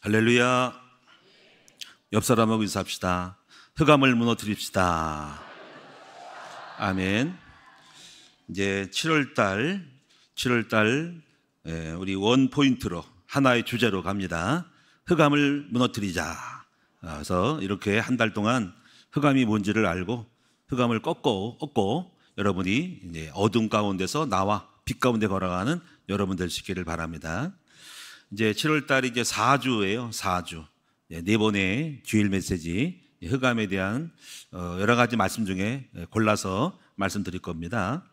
할렐루야. 옆 사람하고 인사합시다. 흑암을 무너뜨립시다. 아멘. 이제 7월달 우리 원 포인트로 하나의 주제로 갑니다. 흑암을 무너뜨리자. 그래서 이렇게 한 달 동안 흑암이 뭔지를 알고 흑암을 얻고 여러분이 이제 어둠 가운데서 나와 빛 가운데 걸어가는 여러분 될 수 있기를 바랍니다. 이제 7월달이 이제 4주예요. 4주. 네 번의 주일 메시지, 흑암에 대한 여러 가지 말씀 중에 골라서 말씀드릴 겁니다.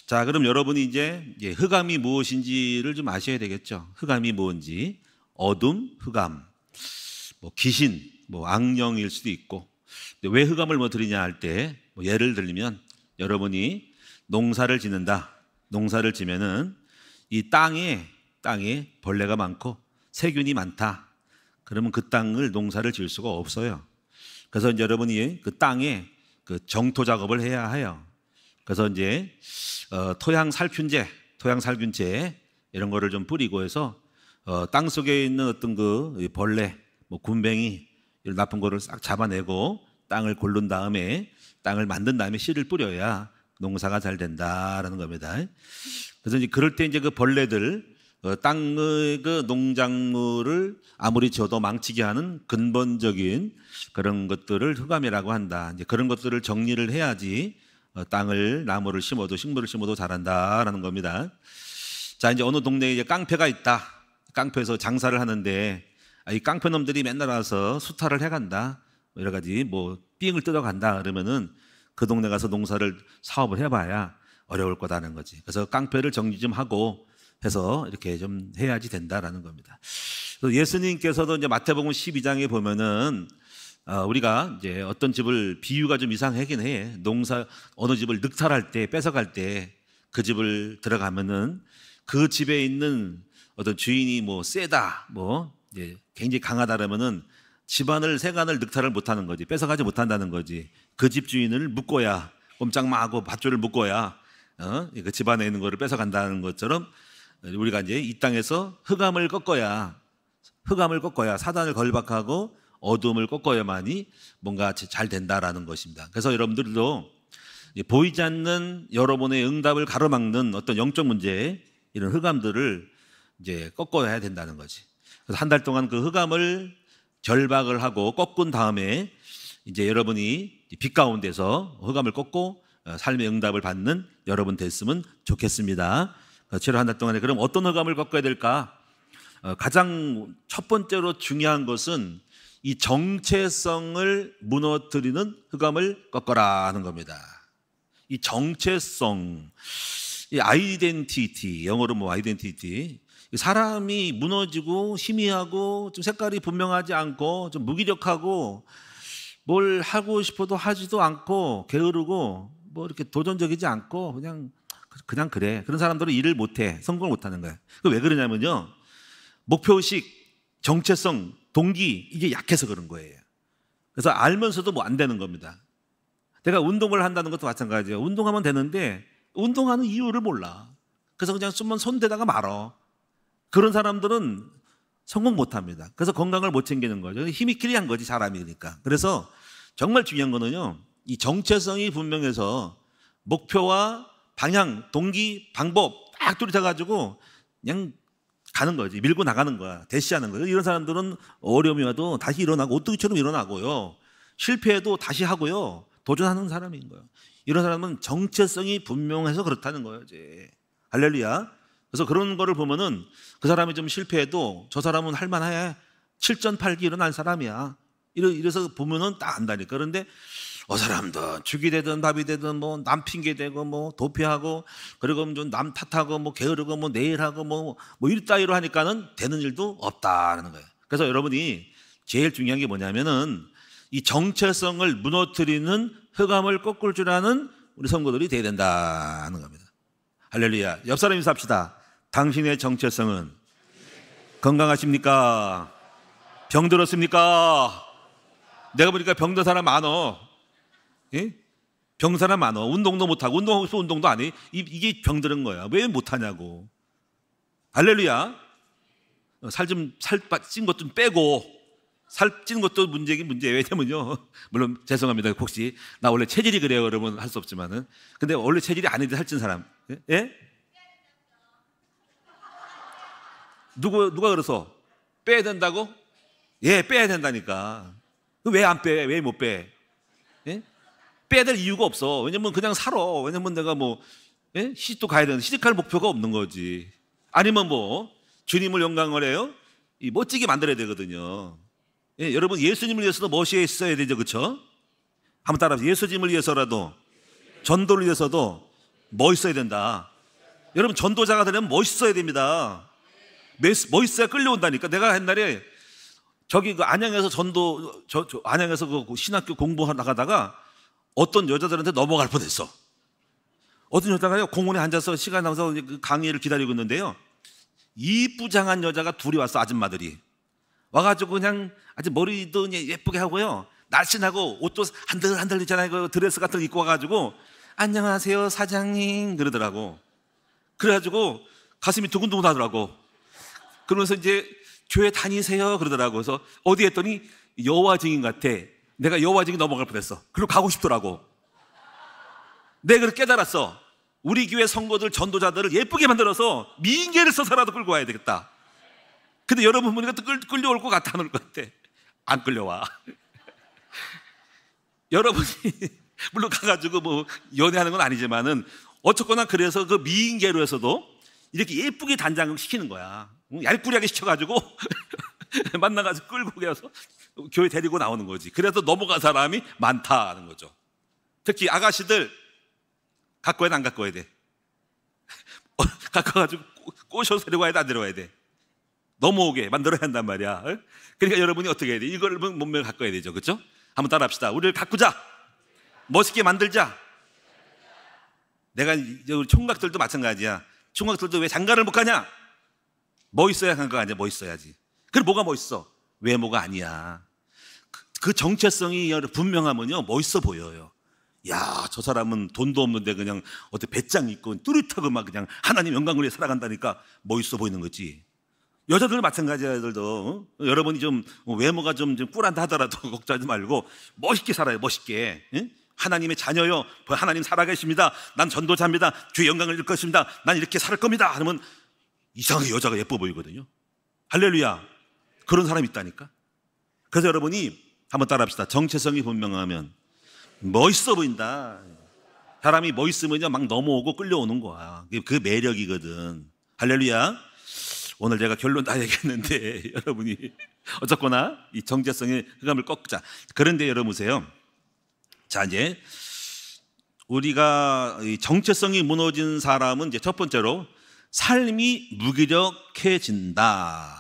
자, 그럼 여러분이 이제 흑암이 무엇인지를 좀 아셔야 되겠죠. 흑암이 뭔지. 어둠, 흑암, 뭐 귀신, 뭐 악령일 수도 있고. 근데 왜 흑암을 무너뜨리냐 할 때 뭐 예를 들면 여러분이 농사를 짓는다. 농사를 지면은 이 땅에 벌레가 많고 세균이 많다. 그러면 그 땅을 농사를 지을 수가 없어요. 그래서 이제 여러분이 그 땅에 그 정토 작업을 해야 해요. 그래서 이제 토양 살균제 이런 거를 좀 뿌리고 해서 땅 속에 있는 어떤 그 벌레, 뭐 굼벵이 이런 나쁜 거를 싹 잡아내고 땅을 고른 다음에 땅을 만든 다음에 씨를 뿌려야 농사가 잘 된다라는 겁니다. 그래서 이제 그럴 때 이제 그 벌레들 땅의 그 농작물을 아무리 지어도 망치게 하는 근본적인 그런 것들을 흑암이라고 한다. 이제 그런 것들을 정리를 해야지 땅을 나무를 심어도 식물을 심어도 자란다라는 겁니다. 자, 이제 어느 동네에 이제 깡패가 있다. 깡패에서 장사를 하는데 이 깡패 놈들이 맨날 와서 수탈을 해간다. 여러 가지 뭐 삥을 뜯어간다. 그러면은 그 동네 가서 사업을 해봐야 어려울 거다는 거지. 그래서 깡패를 정리 좀 하고 해서 이렇게 좀 해야지 된다라는 겁니다. 예수님께서도 이제 마태복음 12장에 보면은 우리가 이제 어떤 집을 비유가 좀 이상하긴 해. 어느 집을 늑탈할 때 뺏어갈 때 그 집을 들어가면은 그 집에 있는 어떤 주인이 뭐 세다, 뭐 이제 굉장히 강하다 그러면은 집안을 세간을 늑탈을 못하는 거지. 뺏어가지 못한다는 거지. 그 집 주인을 묶어야 꼼짝마하고 밧줄을 묶어야 그 집안에 있는 거를 뺏어간다는 것처럼 우리가 이제 이 땅에서 흑암을 꺾어야 사단을 걸박하고 어둠을 꺾어야만이 뭔가 잘 된다라는 것입니다. 그래서 여러분들도 보이지 않는 여러분의 응답을 가로막는 어떤 영적 문제, 이런 흑암들을 이제 꺾어야 된다는 거지. 그래서 한 달 동안 그 흑암을 결박을 하고 꺾은 다음에 이제 여러분이 빛 가운데서 흑암을 꺾고 삶의 응답을 받는 여러분 됐으면 좋겠습니다. 최로 한 달 동안에 그럼 어떤 흑암을 꺾어야 될까? 가장 첫 번째로 중요한 것은 이 정체성을 무너뜨리는 흑암을 꺾어라 하는 겁니다. 이 정체성, 이 아이덴티티, 영어로 뭐 아이덴티티, 사람이 무너지고 희미하고 좀 색깔이 분명하지 않고 좀 무기력하고 뭘 하고 싶어도 하지도 않고 게으르고 뭐 이렇게 도전적이지 않고 그냥 그래. 그런 사람들은 일을 못해. 성공을 못하는 거예요. 왜 그러냐면요, 목표의식, 정체성, 동기, 이게 약해서 그런 거예요. 그래서 알면서도 뭐 안 되는 겁니다. 내가 운동을 한다는 것도 마찬가지예요. 운동하면 되는데 운동하는 이유를 몰라. 그래서 그냥 손 대다가 말어. 그런 사람들은 성공 못합니다. 그래서 건강을 못 챙기는 거죠. 힘이 끼리한 거지, 사람이니까. 그래서 정말 중요한 거는요, 이 정체성이 분명해서 목표와 방향, 동기, 방법 딱 뚜렷해가지고 그냥 가는 거지. 밀고 나가는 거야. 대시하는 거예요. 이런 사람들은 어려움이 와도 다시 일어나고 오뚜기처럼 일어나고요. 실패해도 다시 하고요. 도전하는 사람인 거예요. 이런 사람은 정체성이 분명해서 그렇다는 거예요. 이제. 할렐루야. 그래서 그런 거를 보면은 그 사람이 좀 실패해도 저 사람은 할만해. 7전 8기 일어난 사람이야. 이래서 보면은 딱 안다니까. 그런데 사람도 죽이 되든 밥이 되든 뭐 남 핑계 대고 뭐 도피하고 그리고 좀 남 탓하고 뭐 게으르고 뭐 내일하고 뭐 이리 따위로 하니까는 되는 일도 없다라는 거예요. 그래서 여러분이 제일 중요한 게 뭐냐면은 이 정체성을 무너뜨리는 흑암을 꺾을 줄 아는 우리 성도들이 돼야 된다는 겁니다. 할렐루야. 옆 사람 인사합시다. 당신의 정체성은 건강하십니까? 병들었습니까? 내가 보니까 병든 사람 많어. 예? 병든 사람 많어. 운동도 못하고, 운동하고 싶어 운동도 안 해. 이게 병들은 거야. 왜 못하냐고. 할렐루야. 살 찐 것 좀 빼고 살 찌는 것도 문제긴 문제예요. 왜냐면요, 물론 죄송합니다. 혹시 나 원래 체질이 그래요. 여러분 할 수 없지만은, 근데 원래 체질이 아닌데 살찐 사람, 예? 누가 그래서 빼야 된다고? 예, 빼야 된다니까. 왜 안 빼? 왜 못 빼? 예? 빼야 될 이유가 없어. 왜냐면 그냥 살아. 왜냐면 내가 뭐 시집도 가야 되는데 시집갈 목표가 없는 거지. 아니면 뭐 주님을 영광을 해요? 멋지게 만들어야 되거든요. 예, 여러분 예수님을 위해서도 멋이 있어야 되죠, 그렇죠? 한번 따라하세요. 예수님을 위해서라도, 전도를 위해서도 멋있어야 된다. 여러분 전도자가 되려면 멋있어야 됩니다. 멋있어야 끌려온다니까. 내가 옛날에 저기 그 안양에서 안양에서 그 신학교 공부하러 나가다가 어떤 여자들한테 넘어갈 뻔했어. 어떤 여자가요, 공원에 앉아서 시간 남아서 그 강의를 기다리고 있는데요, 이쁘장한 여자가 둘이 왔어. 아줌마들이 와가지고 그냥 아주 머리도 예쁘게 하고요, 날씬하고 옷도 한들한들 있잖아요. 그 드레스 같은 거 입고 와가지고 안녕하세요 사장님 그러더라고. 그래가지고 가슴이 두근두근 하더라고. 그러면서 이제 교회 다니세요 그러더라고. 그래서 어디 했더니 여호와 증인 같아. 내가 여호와 증인 넘어갈 뻔했어. 그리고 가고 싶더라고. 내가 그걸 깨달았어. 우리 교회 성도들, 전도자들을 예쁘게 만들어서 미인계를 써서라도 끌고 와야 되겠다. 근데 여러분 보니까 또 끌려올 것 같아, 안 올 것 같아? 안 끌려와. 여러분이 물론 가가지고 뭐 연애하는 건 아니지만은 어쨌거나 그래서 그 미인계로 해서도 이렇게 예쁘게 단장을 시키는 거야. 얄꾸리하게 시켜가지고 만나가지고 끌고 가서 교회 데리고 나오는 거지. 그래서 넘어간 사람이 많다는 거죠. 특히 아가씨들 갖고 와야 돼, 안 갖고 와야 돼? 갖고 와가지고 꼬셔서 데려와야 돼, 안 데려와야 돼? 넘어오게 만들어야 한단 말이야. 그러니까 여러분이 어떻게 해야 돼? 이걸 몸매를 갖고 와야 되죠, 그렇죠? 한번 따라합시다. 우리를 가꾸자, 멋있게 만들자. 내가 우리 총각들도 마찬가지야. 총각들도 왜 장가를 못 가냐? 멋있어야 간 거 아니야? 멋있어야지. 그럼 뭐가 멋있어? 외모가 아니야. 그 정체성이 분명하면요, 멋있어 보여요. 야, 저 사람은 돈도 없는데 그냥 어때 배짱 있고 뚜렷하고 막 그냥 하나님 영광을 위해 살아간다니까 멋있어 보이는 거지. 여자들 마찬가지야. 애들도 여러분이 좀 외모가 좀 꿀한다 하더라도 걱정하지 말고 멋있게 살아요. 멋있게. 응? 하나님의 자녀요, 하나님 살아계십니다, 난 전도자입니다, 주의 영광을 일 것입니다, 난 이렇게 살 겁니다 하면 이상하게 여자가 예뻐 보이거든요. 할렐루야. 그런 사람이 있다니까. 그래서 여러분이 한번 따라합시다. 정체성이 분명하면 멋있어 보인다. 사람이 멋있으면요 막 넘어오고 끌려오는 거야. 그 매력이거든. 할렐루야. 오늘 제가 결론 다 얘기했는데 여러분이 어쨌거나 이 정체성의 흑암을 꺾자. 그런데 여러분 보세요. 자, 이제 우리가 이 정체성이 무너진 사람은 이제 첫 번째로 삶이 무기력해진다.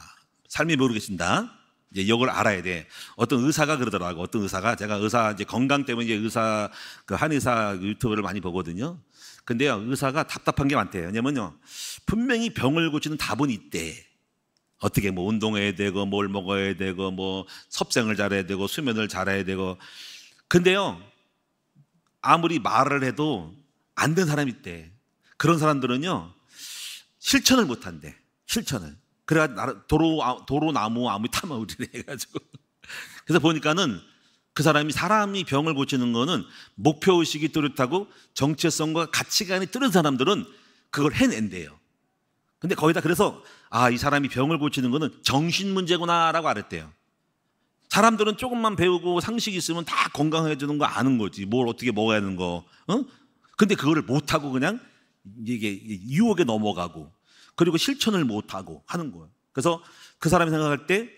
삶이 무기력해진다. 이제 이걸 알아야 돼. 어떤 의사가 그러더라고. 어떤 의사가, 제가 의사 이제 건강 때문에 이제 의사 그 한의사 유튜브를 많이 보거든요. 근데요, 의사가 답답한 게 많대요. 왜냐면요, 분명히 병을 고치는 답은 있대. 어떻게 뭐 운동해야 되고, 뭘 먹어야 되고, 뭐 섭생을 잘해야 되고, 수면을 잘해야 되고. 근데요, 아무리 말을 해도 안 된 사람이 있대. 그런 사람들은요, 실천을 못 한대. 실천을. 그래가 도로나무 아무리 타마우리래 해가지고. 그래서 보니까는 그 사람이 병을 고치는 거는 목표의식이 뚜렷하고 정체성과 가치관이 뚜렷한 사람들은 그걸 해낸대요. 근데 거기다 그래서 이 사람이 병을 고치는 거는 정신 문제구나라고 알았대요. 사람들은 조금만 배우고 상식이 있으면 다 건강해지는 거 아는 거지. 뭘 어떻게 먹어야 하는 거. 근데 그거를 못하고 그냥 이게 유혹에 넘어가고 그리고 실천을 못하고 하는 거예요. 그래서 그 사람이 생각할 때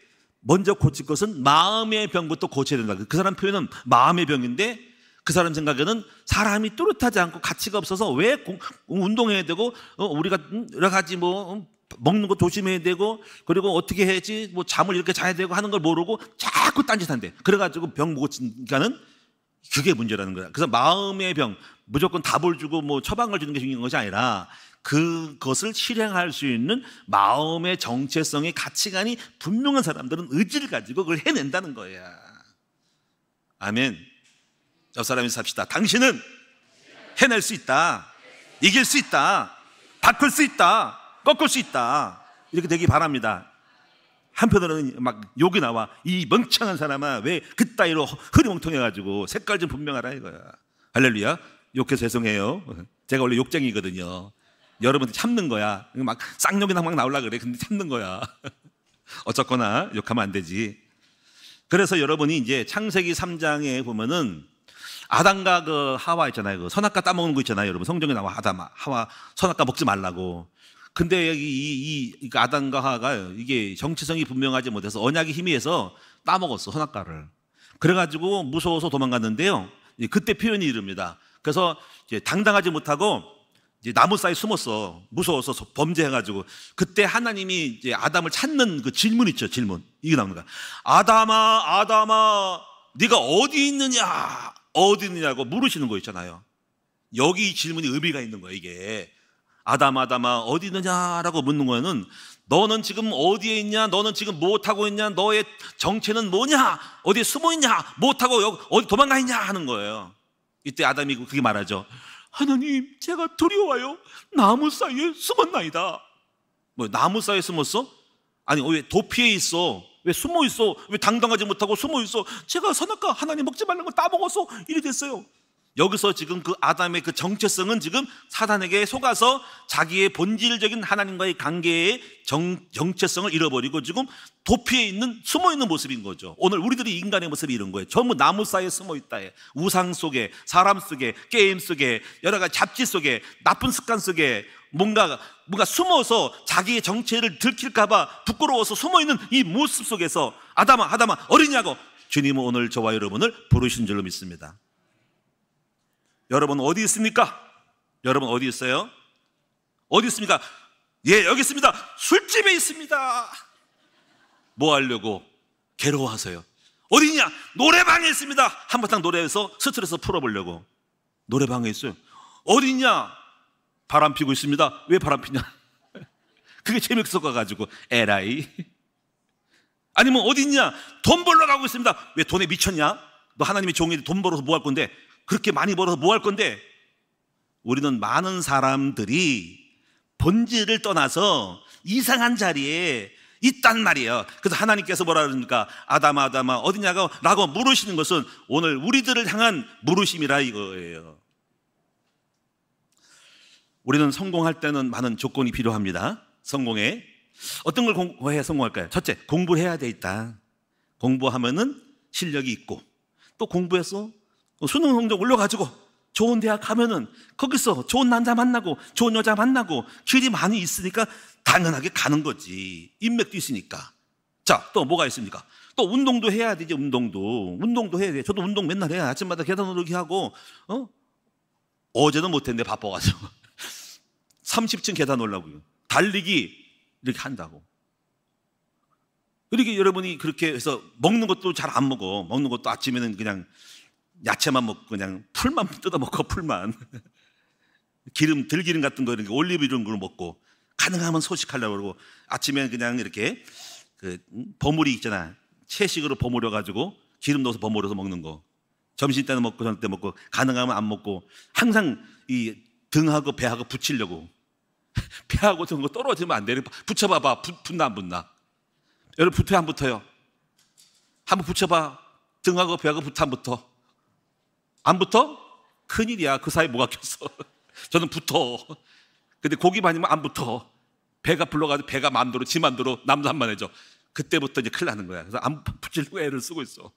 먼저 고칠 것은 마음의 병부터 고쳐야 된다. 그 사람 표현은 마음의 병인데 그 사람 생각에는 사람이 뚜렷하지 않고 가치가 없어서 왜 운동해야 되고 우리가 여러 가지 뭐 먹는 거 조심해야 되고 그리고 어떻게 해야지 뭐 잠을 이렇게 자야 되고 하는 걸 모르고 자꾸 딴짓한대. 그래가지고 병 못 고치니까는 그게 문제라는 거야. 그래서 마음의 병, 무조건 답을 주고 뭐 처방을 주는 게 중요한 것이 아니라 그것을 실행할 수 있는 마음의 정체성의 가치관이 분명한 사람들은 의지를 가지고 그걸 해낸다는 거야. 아멘. 옆 사람이 삽시다. 당신은 해낼 수 있다. 이길 수 있다. 바꿀 수 있다. 꺾을 수 있다. 이렇게 되기 바랍니다. 한편으로는 막 욕이 나와. 이 멍청한 사람아, 왜 그따위로 흐리멍텅해가지고 색깔 좀 분명하라 이거야. 할렐루야. 욕해서 죄송해요. 제가 원래 욕쟁이거든요. 여러분들 참는 거야. 막 쌍욕이나 막 나오려고 그래. 근데 참는 거야. 어쨌거나 욕하면 안 되지. 그래서 여러분이 이제 창세기 3장에 보면은 아담과 그 하와 있잖아요. 그 선악과 따먹는 거 있잖아요. 여러분 성경에 나와 아담, 하와 선악과 먹지 말라고. 근데 여기 이 아담과 하와가 이게 정체성이 분명하지 못해서 언약이 희미해서 따먹었어, 선악과를. 그래가지고 무서워서 도망갔는데요. 그때 표현이 이릅니다. 그래서 이제 당당하지 못하고 이제 나무 사이에 숨었어. 무서워서 범죄해가지고. 그때 하나님이 이제 아담을 찾는 그 질문 있죠, 질문. 이게 나오는 거야. 아담아, 아담아, 네가 어디 있느냐? 어디 있느냐고 물으시는 거 있잖아요. 여기 이 질문이 의미가 있는 거예요, 이게. 아담, 아담아, 어디 있느냐라고 묻는 거는 너는 지금 어디에 있냐? 너는 지금 무엇하고 있냐? 너의 정체는 뭐냐? 어디에 숨어 있냐? 무엇하고 어디 도망가 있냐? 하는 거예요. 이때 아담이 그게 말하죠. 하나님, 제가 두려워요. 나무 사이에 숨었나이다. 뭐 나무 사이에 숨었어? 아니, 왜 도피해 있어? 왜 숨어 있어? 왜 당당하지 못하고 숨어 있어? 제가 선악과 하나님 먹지 말라는 걸 따먹어서 이리 됐어요. 여기서 지금 그 아담의 그 정체성은 지금 사단에게 속아서 자기의 본질적인 하나님과의 관계의 정체성을 잃어버리고 지금 도피해 있는, 숨어 있는 모습인 거죠. 오늘 우리들이 인간의 모습이 이런 거예요. 전부 나무 사이에 숨어 있다. 우상 속에, 사람 속에, 게임 속에, 여러 가지 잡지 속에, 나쁜 습관 속에 뭔가 숨어서 자기의 정체를 들킬까봐 부끄러워서 숨어 있는 이 모습 속에서 아담아, 아담아, 어디냐고 주님은 오늘 저와 여러분을 부르신 줄로 믿습니다. 여러분 어디 있습니까? 여러분 어디 있어요? 어디 있습니까? 예, 여기 있습니다. 술집에 있습니다. 뭐 하려고? 괴로워하세요. 어디냐? 노래방에 있습니다. 한바탕 노래해서 스트레스 풀어보려고. 노래방에 있어요. 어디냐? 바람 피고 있습니다. 왜 바람 피냐? 그게 재밌어가지고 에라이. 아니면 어디냐? 돈 벌러 가고 있습니다. 왜 돈에 미쳤냐? 너 하나님의 종이 돈 벌어서 뭐 할 건데? 그렇게 많이 벌어서 뭐 할 건데? 우리는 많은 사람들이 본질을 떠나서 이상한 자리에 있단 말이에요. 그래서 하나님께서 뭐라 그러니까 아담아, 아담아, 어디냐고 라고 물으시는 것은 오늘 우리들을 향한 물으심이라 이거예요. 우리는 성공할 때는 많은 조건이 필요합니다. 성공에 어떤 걸 해야 성공할까요? 첫째, 공부해야 돼 있다. 공부하면은 실력이 있고, 또 공부해서 수능 성적 올려가지고 좋은 대학 가면은 거기서 좋은 남자 만나고 좋은 여자 만나고 길이 많이 있으니까 당연하게 가는 거지. 인맥도 있으니까. 자, 또 뭐가 있습니까? 또 운동도 해야 되지. 운동도 해야 돼. 저도 운동 맨날 해요. 아침마다 계단 오르기 하고. 어제는 못했는데 바빠가지고 30층 계단 올라고요. 달리기 이렇게 한다고. 이렇게 여러분이 그렇게 해서 먹는 것도 잘 안 먹어. 먹는 것도 아침에는 그냥 야채만 먹고 그냥 풀만 뜯어 먹고 풀만 들기름 같은 거 이렇게 올리브 이런 걸 먹고 가능하면 소식하려고 그러고 아침에 그냥 이렇게 그 버무리 있잖아. 채식으로 버무려 가지고 기름 넣어서 버무려서 먹는 거. 점심 때는 먹고 저녁 때 먹고 가능하면 안 먹고 항상 이 등하고 배하고 붙이려고. 배하고 저런 거 떨어지면 안 돼. 붙여봐봐. 붙나 안 붙나? 여러분 붙어요 안 붙어요? 한번 붙여봐. 등하고 배하고 붙어 안 붙어? 안 붙어? 큰일이야. 그 사이에 뭐가 꼈어. 저는 붙어. 근데 고기 반이면 안 붙어. 배가 불러가지고 배가 마음대로 지 마음대로 남도 한 번 해줘. 그때부터 이제 큰일 나는 거야. 그래서 안 붙이려고 애를 쓰고 있어.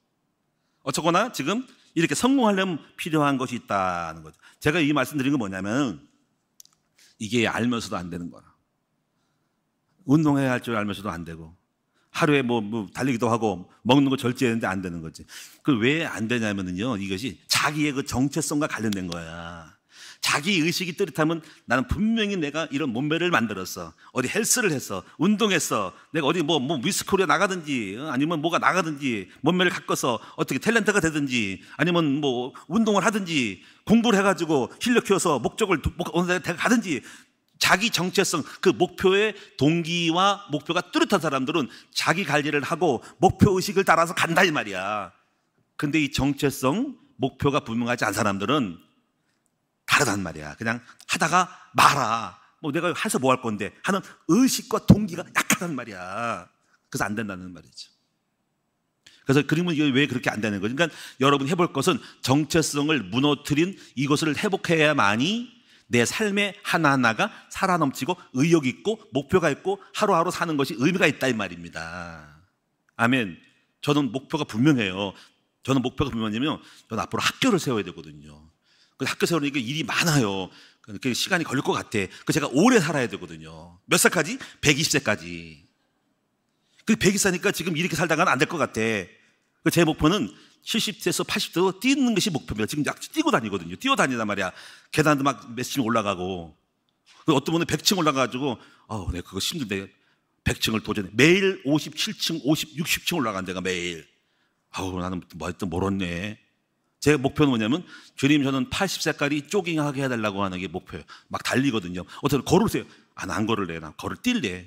어쨌거나 지금 이렇게 성공하려면 필요한 것이 있다는 거죠. 제가 이 말씀드린 건 뭐냐면 이게 알면서도 안 되는 거야. 운동해야 할 줄 알면서도 안 되고 하루에 뭐 달리기도 하고 먹는 거 절제했는데 안 되는 거지. 그 왜 안 되냐면요, 이것이 자기의 그 정체성과 관련된 거야. 자기 의식이 뚜렷하면 나는 분명히 내가 이런 몸매를 만들었어. 어디 헬스를 했어. 운동했어. 내가 어디 뭐 미스코리아 나가든지 아니면 뭐가 나가든지 몸매를 가꿔서 어떻게 탤런트가 되든지 아니면 뭐 운동을 하든지 공부를 해가지고 실력 키워서 목적을 어느 데 가든지 자기 정체성, 그 목표의 동기와 목표가 뚜렷한 사람들은 자기 관리를 하고 목표의식을 따라서 간다 이 말이야. 근데 이 정체성, 목표가 분명하지 않은 사람들은 다르단 말이야. 그냥 하다가 말아. 뭐 내가 해서 뭐 할 건데 하는 의식과 동기가 약하단 말이야. 그래서 안 된다는 말이죠. 그래서 그러면 이게 왜 그렇게 안 되는 거죠? 그러니까 여러분 해볼 것은 정체성을 무너뜨린 이것을 회복해야만이 내 삶의 하나하나가 살아넘치고 의욕 있고 목표가 있고 하루하루 사는 것이 의미가 있다 이 말입니다. 아멘. 저는 목표가 분명해요. 저는 목표가 분명하냐면 저는 앞으로 학교를 세워야 되거든요. 그래서 학교 세우니까 일이 많아요. 그러니까 시간이 걸릴 것 같아. 그래서 제가 오래 살아야 되거든요. 몇 살까지? 120세까지. 그 120세니까 지금 이렇게 살다가는 안 될 것 같아. 제 목표는 70세에서 80세로 뛰는 것이 목표입니다. 지금 약 뛰고 다니거든요. 뛰어다니단 말이야. 계단도 막 몇층 올라가고. 어떤 분은 100층 올라가가지고 내가 그거 힘든데 100층을 도전해. 매일 57층, 60층 올라간 데가 매일. 나는 뭐 하여튼 멀었네. 제 목표는 뭐냐면 주님 저는 80세까지 조깅하게 해달라고 하는 게 목표예요. 막 달리거든요. 어떻게 걸으세요? 난 안 걸을래. 난 뛸래.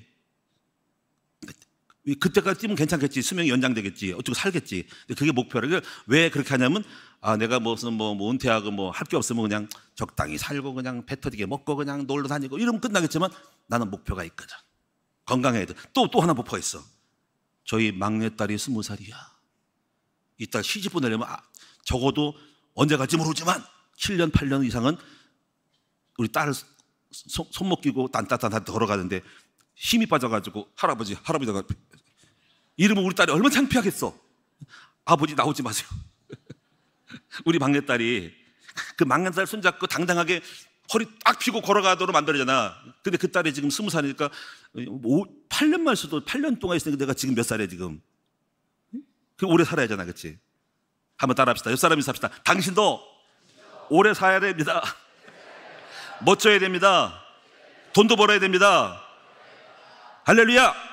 그때까지 뛰면 괜찮겠지. 수명이 연장되겠지. 어쩌고 살겠지. 근데 그게 목표라. 왜 그렇게 하냐면 내가 무슨 뭐 은퇴하고 할 게 없으면 그냥 적당히 살고 그냥 배 터지게 먹고 그냥 놀러 다니고 이러면 끝나겠지만 나는 목표가 있거든. 건강해야 돼. 또 하나 목표가 있어. 저희 막내딸이 20살이야. 이 딸 시집 보내려면 적어도 언제 갈지 모르지만 7년 8년 이상은 우리 딸을 손목 끼고 딴딴딴 걸어가는데 힘이 빠져가지고 할아버지가 이러면 우리 딸이 얼마나 창피하겠어. 아버지 나오지 마세요. 우리 막내딸이 그 막내딸 손잡고 당당하게 허리 딱 펴고 걸어가도록 만들잖아. 근데 그 딸이 지금 20살이니까 8년만 있어도 8년 동안 있으니까 내가 지금 몇 살이야 지금. 그 오래 살아야 하잖아. 그렇지? 한번 따라합시다. 옆 사람이 삽시다. 당신도 오래 살아야 됩니다. 멋져야 됩니다. 돈도 벌어야 됩니다. 할렐루야.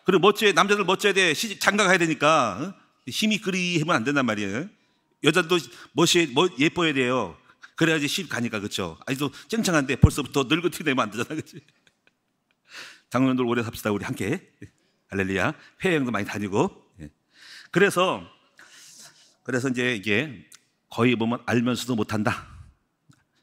그리고 남자들 멋져야 돼. 시집 장가 가야 되니까 힘이 그리 하면 안 된단 말이에요. 여자도 예뻐야 돼요. 그래야지 시집 가니까. 그렇죠? 아직도 쨍쨍한데 벌써부터 늙어튀게 되면 안 되잖아. 그렇지? 장로님들 오래 삽시다. 우리 함께. 할렐루야. 해외여행도 많이 다니고. 그래서 이제 이게 거의 보면 알면서도 못한다.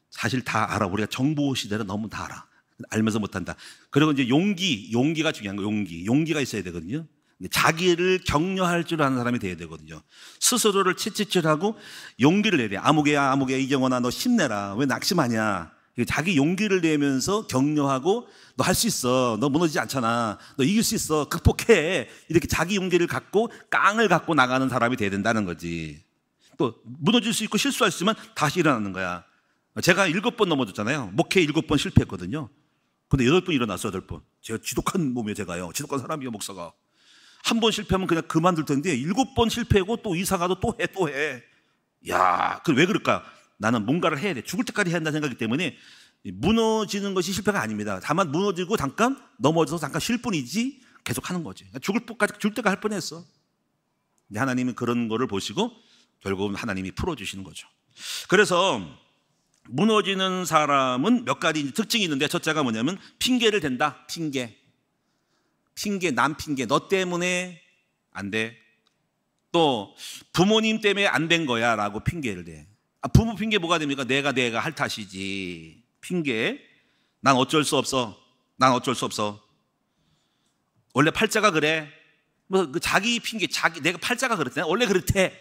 사실 다 알아. 우리가 정보 시대는 너무 다 알아. 알면서 못한다. 그리고 이제 용기가 중요한 거예요. 용기가 있어야 되거든요. 자기를 격려할 줄 아는 사람이 돼야 되거든요. 스스로를 채찍질하고 용기를 내야 돼. 아무개야 이경원아 너 힘내라. 왜 낙심하냐. 자기 용기를 내면서 격려하고 너 할 수 있어. 너 무너지지 않잖아. 너 이길 수 있어. 극복해. 이렇게 자기 용기를 갖고 깡을 갖고 나가는 사람이 돼야 된다는 거지. 또 무너질 수 있고 실수할 수 있지만 다시 일어나는 거야. 제가 7번 넘어졌잖아요. 목회 7번 실패했거든요. 근데 8번 일어났어요. 8번. 제가 지독한 몸이에요. 제가요. 지독한 사람이에요. 목사가. 한 번 실패하면 그냥 그만둘 텐데 7번 실패하고 또 이사 가도 또 해. 야, 왜 그럴까? 나는 뭔가를 해야 돼. 죽을 때까지 해야 한다는 생각이기 때문에 무너지는 것이 실패가 아닙니다. 다만 무너지고 잠깐 넘어져서 잠깐 쉴 뿐이지 계속 하는 거지. 죽을 때가 할 뻔했어. 근데 하나님은 그런 거를 보시고 결국은 하나님이 풀어주시는 거죠. 그래서 무너지는 사람은 몇 가지 특징이 있는데 첫째가 뭐냐면 핑계를 댄다. 핑계, 남 핑계. 너 때문에 안 돼. 또 부모님 때문에 안 된 거야 라고 핑계를 대. 부모 핑계 뭐가 됩니까? 내가 할 탓이지. 핑계. 난 어쩔 수 없어. 원래 팔자가 그래. 자기 핑계, 내가 팔자가 그렇대. 원래 그렇대.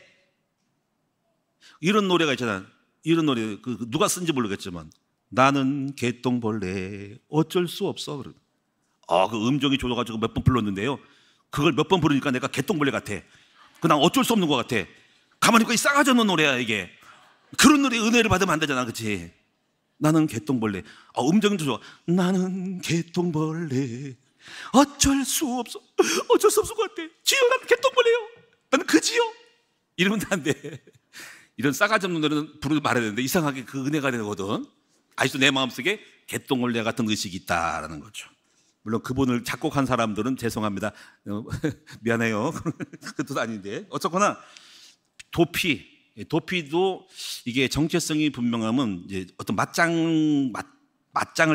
이런 노래가 있잖아. 이런 노래 누가 쓴지 모르겠지만 나는 개똥벌레 어쩔 수 없어. 그 음정이 좋아가지고 몇 번 불렀는데요. 그걸 몇 번 부르니까 내가 개똥벌레 같아. 난 어쩔 수 없는 것 같아. 가만히 있고 싸가지 없는 노래야 이게. 그런 노래 은혜를 받으면 안 되잖아. 그렇지? 나는 개똥벌레. 음정도 좋아. 나는 개똥벌레 어쩔 수 없을 것 같아. 지요 나는 개똥벌레요. 나는 그지요. 이러면 안 돼. 이런 싸가지 없는 노래는 부르지 말아야 되는데 이상하게 그 은혜가 되거든. 아직도 내 마음속에 개똥벌레 같은 의식이 있다라는 거죠. 물론 그분을 작곡한 사람들은 죄송합니다. 미안해요. 그 뜻 아닌데. 어쨌거나 도피도 이게 정체성이 분명하면 이제 어떤 맞짱을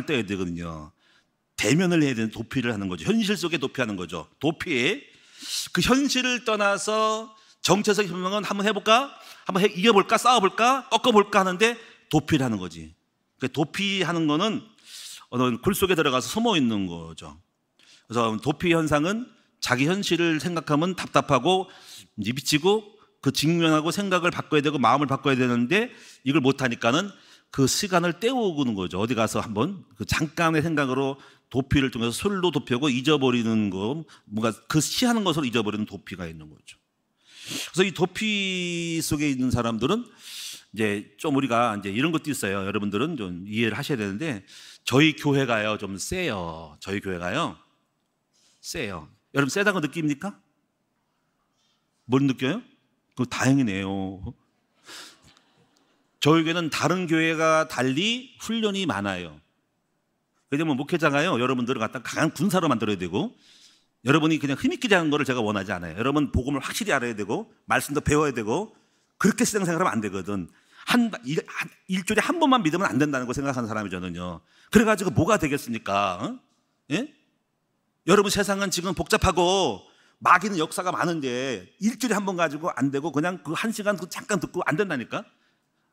떠야 되거든요. 대면을 해야 되는 도피를 하는 거죠. 현실 속에 도피하는 거죠. 도피. 그 현실을 떠나서 정체성이 분명한 한번 해볼까? 한번 이겨볼까? 싸워볼까? 꺾어볼까? 하는데 도피를 하는 거지. 도피하는 거는 어떤 굴 속에 들어가서 숨어 있는 거죠. 그래서 도피 현상은 자기 현실을 생각하면 답답하고 이제 미치고 그 직면하고 생각을 바꿔야 되고 마음을 바꿔야 되는데 이걸 못하니까는 그 시간을 때우는 거죠. 어디 가서 한번 그 잠깐의 생각으로 도피를 통해서 술로 도피하고 잊어버리는 거, 뭔가 그 시하는 것으로 잊어버리는 도피가 있는 거죠. 그래서 이 도피 속에 있는 사람들은 이제 좀 우리가 이제 이런 것도 있어요. 여러분들은 좀 이해를 하셔야 되는데 저희 교회가요 좀 세요. 저희 교회가요 세요. 여러분 세다고 느낍니까? 뭘 느껴요? 그 다행이네요. 저희 교회는 다른 교회가 달리 훈련이 많아요. 왜냐면 목회자가요 여러분들을 갖다 강한 군사로 만들어야 되고 여러분이 그냥 힘있게 하는 거를 제가 원하지 않아요. 여러분 복음을 확실히 알아야 되고 말씀도 배워야 되고 그렇게 신앙생활하면 안 되거든. 일주일에 한 번만 믿으면 안 된다는 거 생각하는 사람이 저는요. 그래가지고 뭐가 되겠습니까? 어? 예? 여러분 세상은 지금 복잡하고 마귀는 역사가 많은데 일주일에 한 번 가지고 안 되고 그냥 그 한 시간 잠깐 듣고 안 된다니까.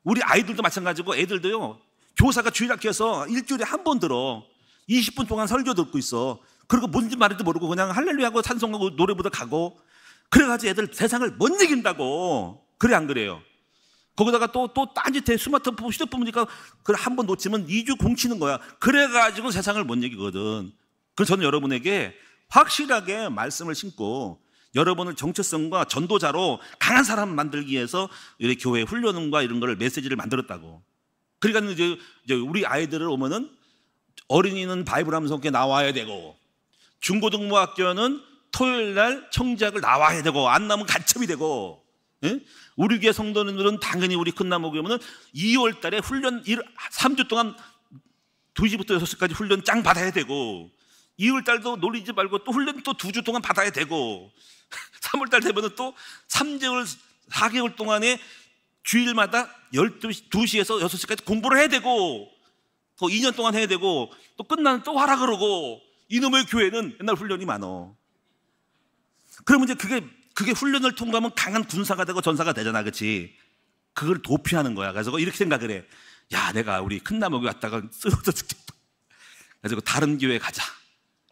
우리 아이들도 마찬가지고 애들도요 교사가 주일학교에서 일주일에 한 번 들어 20분 동안 설교 듣고 있어. 그리고 뭔지 말인지 모르고 그냥 할렐루야하고 찬송하고 노래 부르다 가고 그래가지고 애들 세상을 못 이긴다고. 그래 안 그래요? 거기다가 또 딴짓해. 스마트폰 휴대폰 보니까 그걸 한 번 놓치면 2주 공치는 거야. 그래가지고 세상을 못 이기거든. 그래서 저는 여러분에게 확실하게 말씀을 심고 여러분을 정체성과 전도자로 강한 사람 만들기 위해서 이렇게 교회 훈련과 이런 거를 메시지를 만들었다고. 그러니까 이제 우리 아이들을 오면은 어린이는 바이블 하면서 나와야 되고 중고등부학교는 토요일 날 청지학을 나와야 되고 안 나오면 가점이 되고 예? 우리 교회 성도님들은 당연히 우리 큰나무 교회는 2월 달에 훈련 3주 동안 2시부터 6시까지 훈련 짱 받아야 되고 2월 달도 놀리지 말고 또 훈련 또 2주 동안 받아야 되고 3월 달 되면 또 3개월 4개월 동안에 주일마다 2시에서 6시까지 공부를 해야 되고 또 2년 동안 해야 되고 또 끝나면 또 하라 그러고 이놈의 교회는 맨날 훈련이 많어. 그러면 이제 그게 훈련을 통과하면 강한 군사가 되고 전사가 되잖아. 그렇지? 그걸 도피하는 거야. 그래서 이렇게 생각을 해. 야, 내가 우리 큰나무교회 갔다가 쓰러져 죽겠다. 그래서 다른 교회 가자.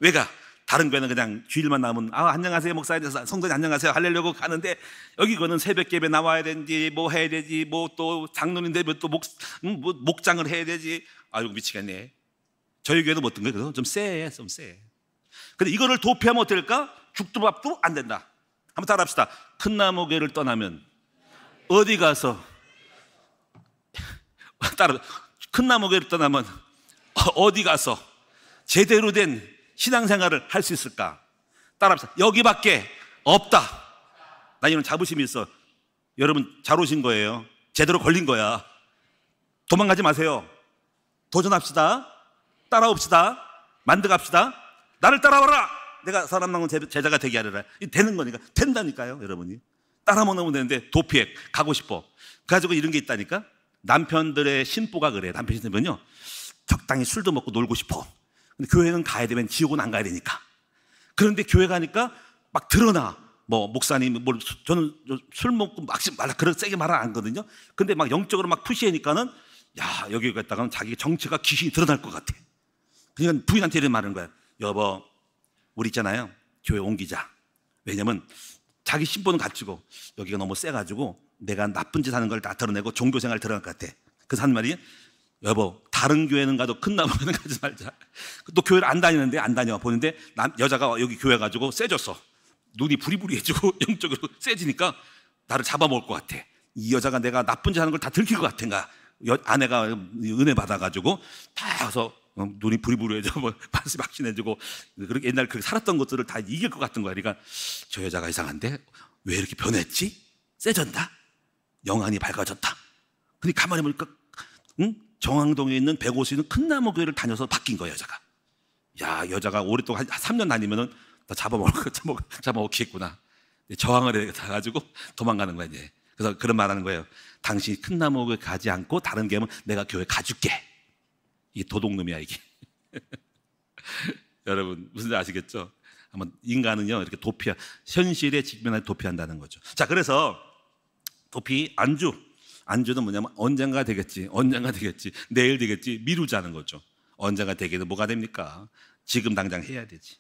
왜 가? 다른 교회는 그냥 주일만 나오면 안녕하세요 목사님 성도님 안녕하세요 하려고 가는데 여기 거는 새벽 예배 나와야 되는지 뭐 해야 되지 뭐 또 장로님 되면 또 목장을 해야 되지. 아이고 미치겠네. 저희 교회도 뭐 어떤 거예요? 그래서 좀 쎄. 근데 이거를 도피하면 어떻게 될까? 죽도 밥도 안 된다. 한번 따라합시다. 큰나무 교회를 떠나면 어디 가서 큰나무 교회를 떠나면 어디 가서 제대로 된 신앙생활을 할 수 있을까? 따라합시다. 여기밖에 없다. 나 이런 자부심이 있어. 여러분 잘 오신 거예요. 제대로 걸린 거야. 도망가지 마세요. 도전합시다. 따라옵시다. 만들어갑시다. 나를 따라와라. 내가 사람 낳은 제자가 되게 하리라. 되는 거니까. 된다니까요 여러분이. 따라만 오면 되는데 도피해. 가고 싶어. 그래가지고 이런 게 있다니까. 남편들의 심보가 그래. 남편이 있으면요 적당히 술도 먹고 놀고 싶어. 근데 교회는 가야 되면 지옥은 안 가야 되니까. 그런데 교회 가니까 막 드러나. 뭐 목사님 저는 술 먹고 막 그렇게 세게 말 안 하거든요. 근데 막 영적으로 막 푸시하니까는 야 여기 갔다가는 자기 정체가 귀신이 드러날 것 같아. 그러니까 부인한테 이런 말하는 거야. 여보 우리 있잖아요 교회 옮기자. 왜냐면 자기 신분은 갖추고 여기가 너무 세가지고 내가 나쁜 짓 하는 걸 다 드러내고 종교생활 들어갈 것 같아. 그래서 하는 말이 여보 다른 교회는 가도 큰나무 교회는 가지 말자. 또 교회를 안 다니는데 안 다녀 보는데 여자가 여기 교회 가지고 세졌어. 눈이 부리부리해지고 영적으로 세지니까 나를 잡아먹을 것 같아. 이 여자가 내가 나쁜 짓 하는 걸 다 들킬 것 같은가. 아내가 은혜 받아가지고 다 와서 눈이 부리부리해지고 뭐 반스 막신해지고 그렇게 옛날 그렇게 살았던 것들을 다 이길 것 같은 거야. 그러니까 저 여자가 이상한데 왜 이렇게 변했지? 세졌나? 영안이 밝아졌다. 근데 가만히 보니까 정왕동에 있는 150에 있는 큰나무 교회를 다녀서 바뀐 거야 여자가. 야 여자가 오랫동안 한 3년 다니면은 나 잡아먹겠구나. 저항을 해가지고 도망가는 거야 이제. 그래서 그런 말하는 거예요. 당신이 큰나무 교회 가지 않고 다른 교회면 내가 교회 가줄게. 이게 도둑놈이야 이게. 여러분 무슨 지 아시겠죠? 한번 인간은요 이렇게 현실에 직면해 도피한다는 거죠. 자 그래서 도피 안주는 뭐냐면 언젠가 되겠지 내일 되겠지 미루자는 거죠. 언젠가 되기는 뭐가 됩니까? 지금 당장 해야 되지.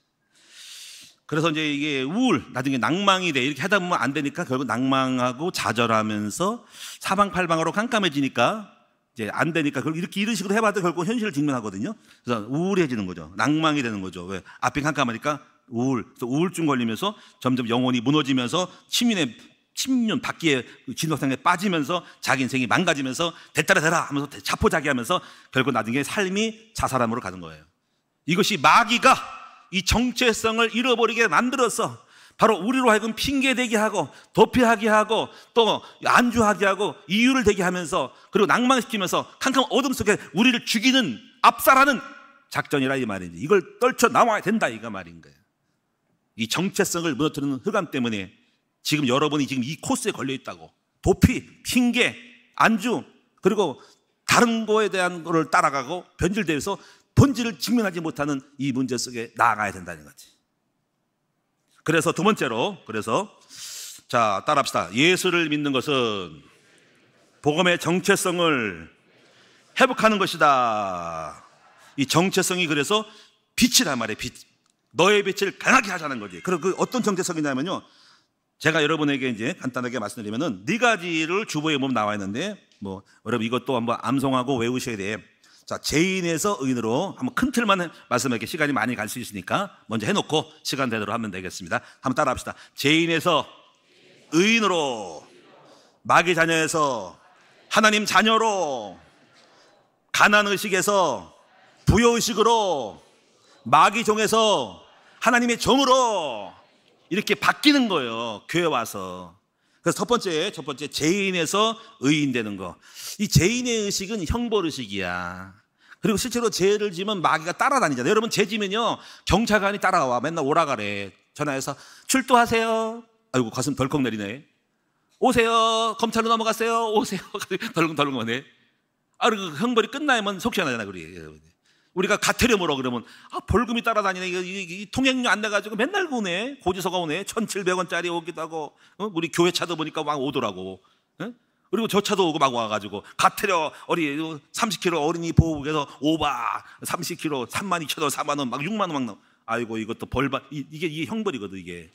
그래서 이제 이게 우울, 나중에 낭망이 돼. 이렇게 하다 보면 안 되니까 결국 낭망하고 좌절하면서 사방팔방으로 깜깜해지니까 이제 안 되니까 결국 이렇게 이런 식으로 해봐도 결국 현실을 직면하거든요. 그래서 우울해지는 거죠. 낭망이 되는 거죠. 왜? 앞이 깜깜하니까 또 우울증 걸리면서 점점 영혼이 무너지면서 침륜 바퀴에 진흙탕에 빠지면서 자기 인생이 망가지면서 됐다라 되라 하면서 자포자기하면서 결국 나중에 삶이 자살함으로 가는 거예요. 이것이 마귀가 이 정체성을 잃어버리게 만들어서 바로 우리로 하여금 핑계대게 하고 도피하게 하고 또 안주하게 하고 이유를 대게 하면서 그리고 낭망시키면서 캄캄한 어둠 속에 우리를 죽이는 압살하는 작전이라 이 말이지. 이걸 떨쳐 나와야 된다 이가 말인 거예요. 이 정체성을 무너뜨리는 흑암 때문에 지금 여러분이 지금 이 코스에 걸려 있다고. 도피, 핑계, 안주 그리고 다른 거에 대한 거를 따라가고 변질되어서 본질을 직면하지 못하는 이 문제 속에 나아가야 된다는 거지. 그래서 두 번째로 자 따라합시다. 예수를 믿는 것은 복음의 정체성을 회복하는 것이다. 이 정체성이 그래서 빛이란 말이에요. 빛. 너의 빛을 강하게 하자는 거지. 그리고 그 어떤 정체성이냐면요. 제가 여러분에게 이제 간단하게 말씀드리면은 네 가지를 주보에 보면 나와 있는데 여러분 이것도 한번 암송하고 외우셔야 돼. 자, 죄인에서 의인으로 한번 큰 틀만 말씀할게. 시간이 많이 갈 수 있으니까 먼저 해놓고 시간 되도록 하면 되겠습니다. 한번 따라합시다. 죄인에서 의인으로, 마귀 자녀에서 하나님 자녀로, 가난 의식에서 부여 의식으로, 마귀 종에서 하나님의 종으로 이렇게 바뀌는 거예요. 교회 와서. 그래서 첫 번째 죄인에서 의인 되는 거. 이 죄인의 의식은 형벌 의식이야. 그리고 실제로 죄를 지면 마귀가 따라다니잖아요. 여러분 죄 지면요 경찰관이 따라와. 맨날 오라가래. 전화해서 출두하세요. 아이고 가슴 덜컥 내리네. 오세요. 검찰로 넘어갔어요. 오세요. 덜컥 거네. 그리고 형벌이 끝나면 속 시원하잖아요. 우리가 가태료 물어 그러면 벌금이 따라다니네. 이 통행료 안 내가지고 맨날 오네. 고지서가 오네. 1,700원짜리 오기도 하고 우리 교회 차도 보니까 막 오더라고. 그리고 저 차도 오고 막 와가지고 가태료 30kg 어린이 보호국에서 오바 30kg 32,000원 4만원 막 6만원 막 나와. 아이고 이것도 벌받 이게 형벌이거든. 이게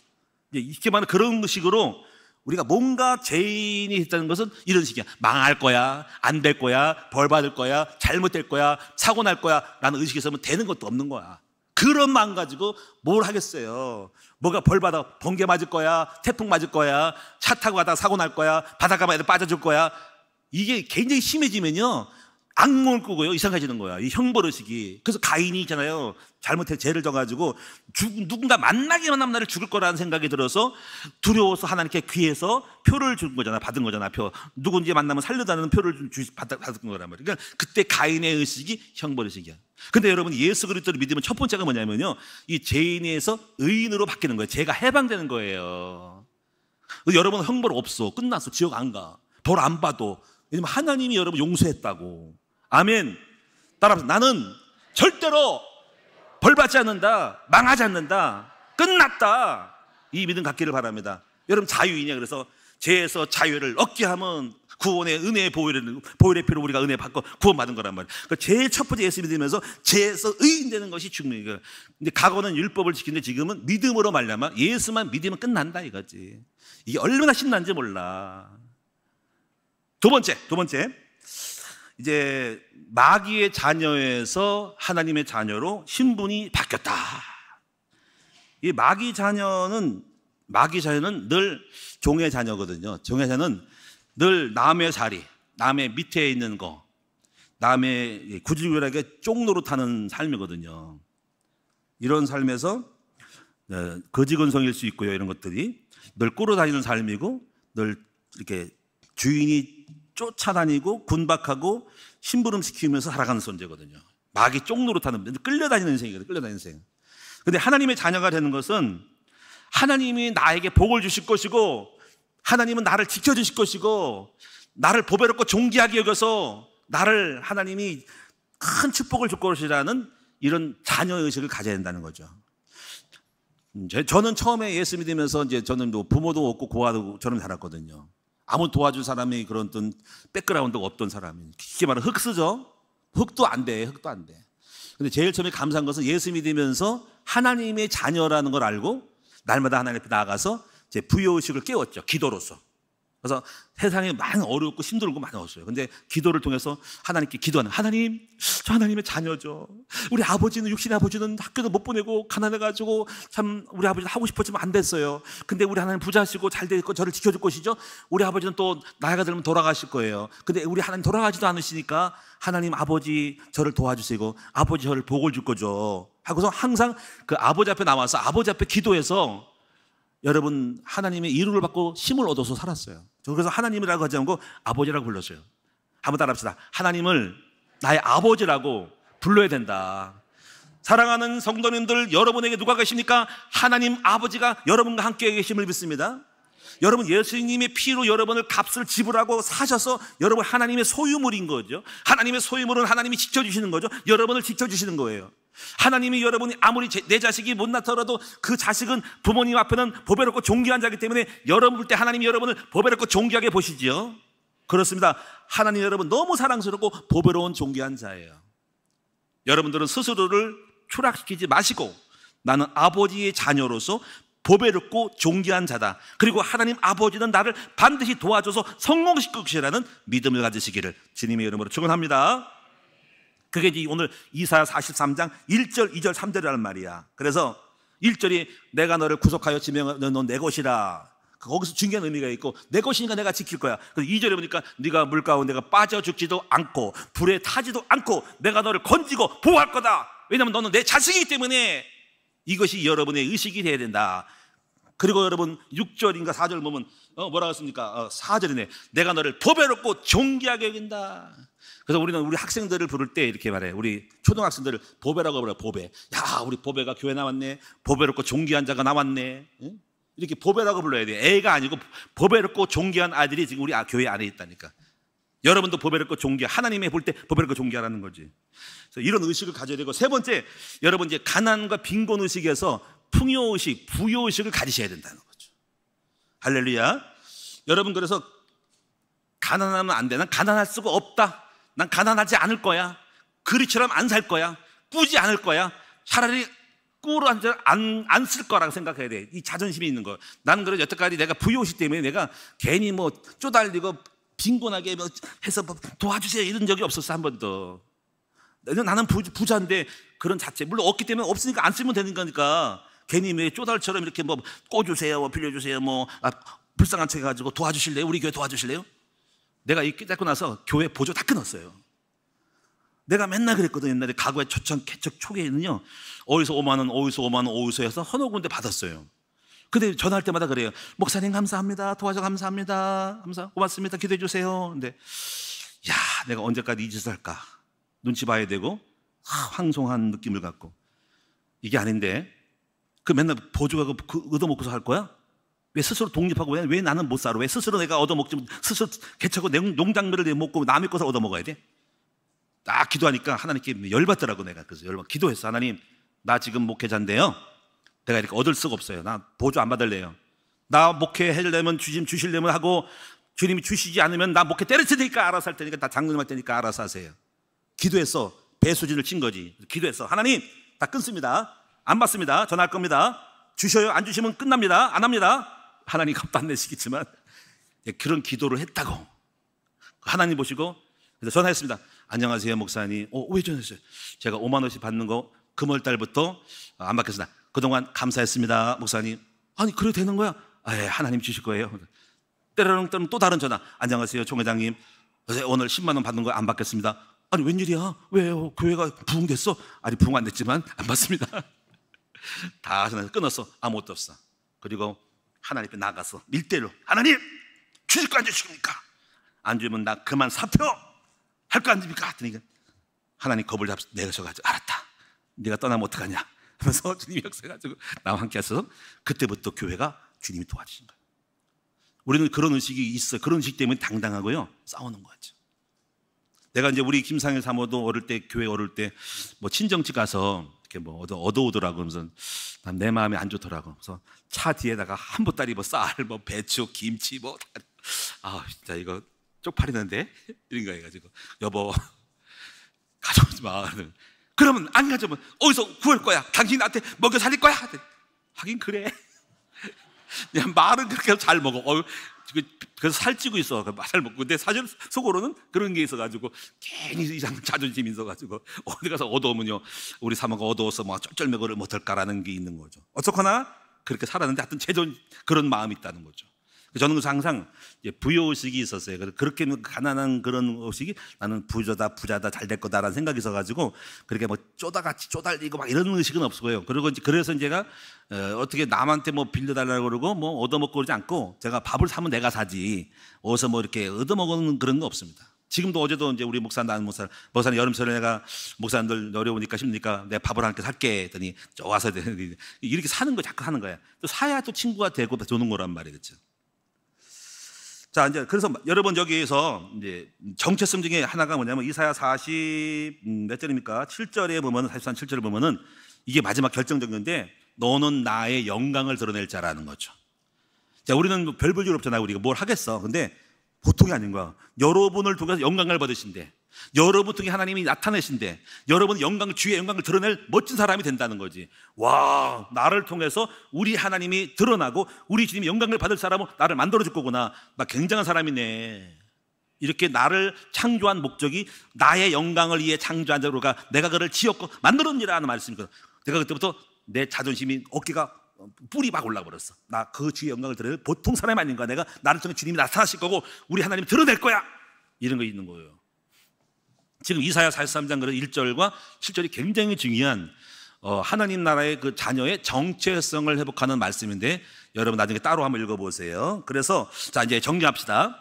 말하는 그런 식으로 우리가 뭔가 죄인이 있다는 것은 이런 식이야. 망할 거야, 안 될 거야, 벌 받을 거야, 잘못될 거야, 사고 날 거야 라는 의식이 있으면 되는 것도 없는 거야. 그런 마음 가지고 뭘 하겠어요. 뭐가 벌 받아 번개 맞을 거야, 태풍 맞을 거야, 차 타고 가다가 사고 날 거야, 바닷가 애들 빠져줄 거야. 이게 굉장히 심해지면요 악몽을 꾸고요 이상해지는 거야. 이 형벌의식이. 그래서 가인이 있잖아요. 잘못해 죄를 져가지고 누군가 만나기만 하면 나를 죽을 거라는 생각이 들어서 두려워서 하나님께 귀해서 표를 준 거잖아. 받은 거잖아. 표. 누군지 만나면 살려다는 표를 받은 거란 말이야. 그러니까 그때 가인의 의식이 형벌의식이야. 근데 여러분 예수 그리스도를 믿으면 첫 번째가 뭐냐면요 이 죄인에서 의인으로 바뀌는 거예요. 죄가 해방되는 거예요. 여러분 형벌 없어. 끝났어. 지옥 안 가. 벌 안 받아. 왜냐면 하나님이 여러분 용서했다고. 아멘. 따라서 나는 절대로 벌 받지 않는다. 망하지 않는다. 끝났다. 이 믿음 갖기를 바랍니다. 여러분 자유이냐. 그래서 죄에서 자유를 얻게 하면 구원의 은혜의 보혈의 피로 우리가 은혜 받고 구원받은 거란 말이에요. 그러니까 제일 첫 번째 예수 믿으면서 죄에서 의인되는 것이 중요해요. 근데 과거는 율법을 지키는데 지금은 믿음으로 말려면 예수만 믿으면 끝난다 이거지. 이게 얼마나 신난지 몰라. 두 번째 이제 마귀의 자녀에서 하나님의 자녀로 신분이 바뀌었다. 이 마귀 자녀는 늘 종의 자녀거든요. 종의 자녀는 늘 남의 자리, 남의 밑에 있는 거, 남의 구질구질하게 쪽노릇하는 삶이거든요. 이런 삶에서 거지건성일 수 있고요. 이런 것들이 늘 끌어다니는 삶이고 늘 이렇게 주인이 쫓아다니고 군박하고 심부름시키면서 살아가는 존재거든요. 마귀 쪽노릇하는 끌려다니는 인생이거든요. 끌려다니는 인생. 근데 하나님의 자녀가 되는 것은 하나님이 나에게 복을 주실 것이고 하나님은 나를 지켜주실 것이고 나를 보배롭고 존귀하게 여겨서 나를 하나님이 큰 축복을 줄 것이라는 이런 자녀의식을 가져야 된다는 거죠. 저는 처음에 예수 믿으면서 이제 저는 부모도 없고 고아도 저는 자랐거든요. 아무 도와줄 사람이 그런 어떤 백그라운드가 없던 사람이. 쉽게 말하면 흙쓰죠? 흙도 안 돼. 근데 제일 처음에 감사한 것은 예수 믿으면서 하나님의 자녀라는 걸 알고 날마다 하나님 앞에 나아가서 제 부여의식을 깨웠죠. 기도로서. 그래서 세상에 많이 어렵고 힘들고 많이 어려웠어요. 근데 기도를 통해서 하나님께 기도하는, 하나님, 저 하나님의 자녀죠. 우리 아버지는, 육신의 아버지는 학교도 못 보내고 가난해가지고 참 우리 아버지는 하고 싶었지만 안 됐어요. 근데 우리 하나님 부자시고 잘 되고 저를 지켜줄 것이죠. 우리 아버지는 또 나이가 들면 돌아가실 거예요. 근데 우리 하나님 돌아가지도 않으시니까 하나님 아버지 저를 도와주시고 아버지 저를 복을 줄 거죠 하고서 항상 그 아버지 앞에 나와서 아버지 앞에 기도해서 여러분 하나님의 이루를 받고 힘을 얻어서 살았어요. 그래서 하나님이라고 하지 않고 아버지라고 불렀어요. 한번 따라합시다. 하나님을 나의 아버지라고 불러야 된다. 사랑하는 성도님들, 여러분에게 누가 계십니까? 하나님 아버지가 여러분과 함께 계심을 믿습니다. 여러분 예수님의 피로 여러분을 값을 지불하고 사셔서 여러분 하나님의 소유물인 거죠. 하나님의 소유물은 하나님이 지켜주시는 거죠. 여러분을 지켜주시는 거예요. 하나님이 여러분이 아무리 내 자식이 못나더라도 그 자식은 부모님 앞에는 보배롭고 존귀한 자이기 때문에 여러분 볼 때 하나님이 여러분을 보배롭고 존귀하게 보시지요. 그렇습니다. 하나님 여러분 너무 사랑스럽고 보배로운 존귀한 자예요. 여러분들은 스스로를 추락시키지 마시고 나는 아버지의 자녀로서 보배롭고 존귀한 자다. 그리고 하나님 아버지는 나를 반드시 도와줘서 성공시킬 것이라는 믿음을 가지시기를 주님의 이름으로 축원합니다. 그게 오늘 이사야 43장 1절, 2절, 3절이라는 말이야. 그래서 1절이 내가 너를 구속하여 지명하는 넌 내 것이라. 거기서 중요한 의미가 있고 내 것이니까 내가 지킬 거야. 그래서 2절에 보니까 네가 물 가운데가 빠져 죽지도 않고 불에 타지도 않고 내가 너를 건지고 보호할 거다. 왜냐하면 너는 내 자식이기 때문에 이것이 여러분의 의식이 돼야 된다. 그리고 여러분 6절인가 4절 보면 뭐라고 했습니까? 4절이네. 내가 너를 보배롭고 존귀하게 여긴다. 그래서 우리는 우리 학생들을 부를 때 이렇게 말해. 우리 초등학생들을 보배라고 불러요. 보배. 야, 우리 보배가 교회 나왔네. 보배롭고 존귀한 자가 나왔네. 응? 이렇게 보배라고 불러야 돼. 애가 아니고 보배롭고 존귀한 아들이 지금 우리 교회 안에 있다니까. 여러분도 보배롭고 존귀, 하나님의 볼 때 보배롭고 존귀하라는 거지. 그래서 이런 의식을 가져야 되고, 세 번째, 여러분 이제 가난과 빈곤 의식에서 풍요 의식, 부요 의식을 가지셔야 된다는 거죠. 할렐루야. 여러분 그래서 가난하면 안 돼. 난 가난할 수가 없다. 난 가난하지 않을 거야. 그리처럼 안 살 거야. 꾸지 않을 거야. 차라리 꾸로 안 쓸 거라고 생각해야 돼. 이 자존심이 있는 거. 나는 그래도 여태까지 내가 부요의식 때문에 내가 괜히 뭐 쪼달리고 빈곤하게 뭐 해서 뭐 도와주세요 이런 적이 없었어. 한 번도. 나는 부자인데 그런 자체. 물론 없기 때문에 없으니까 안 쓰면 되는 거니까 괜히 왜 쪼달처럼 이렇게 뭐 꿔주세요, 뭐 빌려주세요, 뭐 불쌍한 척 해가지고 도와주실래요? 우리 교회 도와주실래요? 내가 이 깨닫고 나서 교회 보조 다 끊었어요. 내가 맨날 그랬거든. 옛날에 가구의 초청 개척 초기에는요, 어디서 5만 원, 어디서 5만 원, 어디서 해서 서너 군데 받았어요. 근데 전화할 때마다 그래요. 목사님 감사합니다. 도와줘 감사합니다. 고맙습니다. 기도해 주세요. 근데 야, 내가 언제까지 이 짓을 할까? 눈치 봐야 되고 황송한 느낌을 갖고 이게 아닌데 그 맨날 보조하고 얻어먹고서 할 거야? 왜 스스로 독립하고 왜 나는 못 살아? 왜 스스로 내가 얻어먹지 스스로 개척하고 농작물을 내먹고 남의 것을 얻어먹어야 돼? 딱 기도하니까 하나님께 열받더라고. 내가 그래서 기도했어. 하나님, 나 지금 목회자인데요, 내가 이렇게 얻을 수가 없어요. 나 보조 안 받을래요. 나 목회하려면 주시려면 하고 주님이 주시지 않으면 나 목회 때려칠 테니까 알아서 할 테니까 나 장로님 할 테니까 알아서 하세요. 기도했어. 배수진을 친 거지. 기도했어. 하나님, 다 끊습니다. 안 받습니다. 전화할 겁니다. 주셔요. 안 주시면 끝납니다. 안 합니다. 하나님 겁도 안 내시겠지만 그런 기도를 했다고. 하나님 보시고 그래서 전화했습니다. 안녕하세요 목사님. 왜 전화했어요? 제가 5만 원씩 받는 거 금월 달부터 안 받겠습니다. 그동안 감사했습니다 목사님. 아니 그래도 되는 거야? 예, 하나님 주실 거예요. 때로는 또 다른 전화. 안녕하세요 총회장님, 오늘 10만 원 받는 거 안 받겠습니다. 아니 웬일이야? 왜요? 교회가 부흥됐어? 아니 부흥 안 됐지만 안 받습니다. 다 전화 끊었어. 아무것도 없어. 그리고 하나님 앞에 나가서 밀대로 하나님 주실 거 안 주십니까? 안 주면 나 그만 사표 할 거 안 줍니까? 하더니 하나님 겁을 내셔가지고 알았다. 네가 떠나면 어떡하냐 하면서 주님이 역사해가지고 나와 함께 하셔서 그때부터 교회가 주님이 도와주신 거예요. 우리는 그런 의식이 있어요. 그런 의식 때문에 당당하고요 싸우는 거죠. 내가 이제 우리 김상일 사모도 어릴 때 교회 어릴 때 뭐 친정집 가서 이렇게 뭐 얻어오더라고. 그러면서 난 내 마음에 안 좋더라고. 그래서 차 뒤에다가 한 보따리 뭐 쌀, 뭐 배추, 김치 뭐 진짜 이거 쪽팔리는데 이런 거 해가지고 여보 가져오지 마. 그러면 안 가져오면 어디서 구할 거야? 당신 나한테 먹여 살릴 거야? 하긴 그래. 야, 말은 그렇게 잘 먹어. 그래서 살찌고 있어. 잘 먹고. 근데 사실 속으로는 그런 게 있어가지고 괜히 이상 자존심이 있어가지고 어디 가서 얻어오면요, 우리 사모가 얻어와서 막 쩔쩔매고를 못할까라는 게 있는 거죠. 어쨌거나 그렇게 살았는데 하여튼 그런 마음이 있다는 거죠. 저는 그래서 항상 부여의식이 있었어요. 그렇게 가난한 그런 의식이, 나는 부자다 잘 될 거다라는 생각이 있어가지고 그렇게 뭐 쪼다같이 쪼달리고 막 이런 의식은 없고요. 그래서 제가 어떻게 남한테 뭐 빌려달라고 그러고 뭐 얻어먹고 그러지 않고, 제가 밥을 사면 내가 사지 어디서 뭐 이렇게 얻어먹는 그런 거 없습니다. 지금도 어제도 이제 우리 목사님 여름철에 내가 목사님들 어려우니까 힘드니까 내가 밥을 함께 살게 했더니 와서 이렇게 사는 거 자꾸 하는 거야. 또 사야 또 친구가 되고 도는 거란 말이겠죠. 자, 이제 그래서 여러분 여기에서 이제 정체성 중에 하나가 뭐냐면 이사야 40 몇 절입니까? 7절에 보면은 43, 7절에 보면은 이게 마지막 결정적인데, 너는 나의 영광을 드러낼 자라는 거죠. 자, 우리는 별 볼 일 없잖아요. 우리가 뭘 하겠어. 근데 보통이 아닌 거야. 여러분을 통해서 영광을 받으신대. 여러분 통해 하나님이 나타내신대. 여러분 주의 영광을 드러낼 멋진 사람이 된다는 거지. 와, 나를 통해서 우리 하나님이 드러나고 우리 주님이 영광을 받을 사람은 나를 만들어줄 거구나. 나 굉장한 사람이네. 이렇게 나를 창조한 목적이 나의 영광을 위해 창조한 자로가 내가 그를 지었고 만들었니라 하는 말씀이거든. 내가 그때부터 내 자존심이 어깨가 뿔이 막 올라버렸어. 나 그 주의 영광을 드러낼 보통 사람이 아닌 거야. 내가 나를 통해 주님이 나타나실 거고 우리 하나님이 드러낼 거야. 이런 거 있는 거예요. 지금 이사야 43장 1절과 7절이 굉장히 중요한 하나님 나라의 그 자녀의 정체성을 회복하는 말씀인데, 여러분 나중에 따로 한번 읽어보세요. 그래서 자, 이제 정리합시다.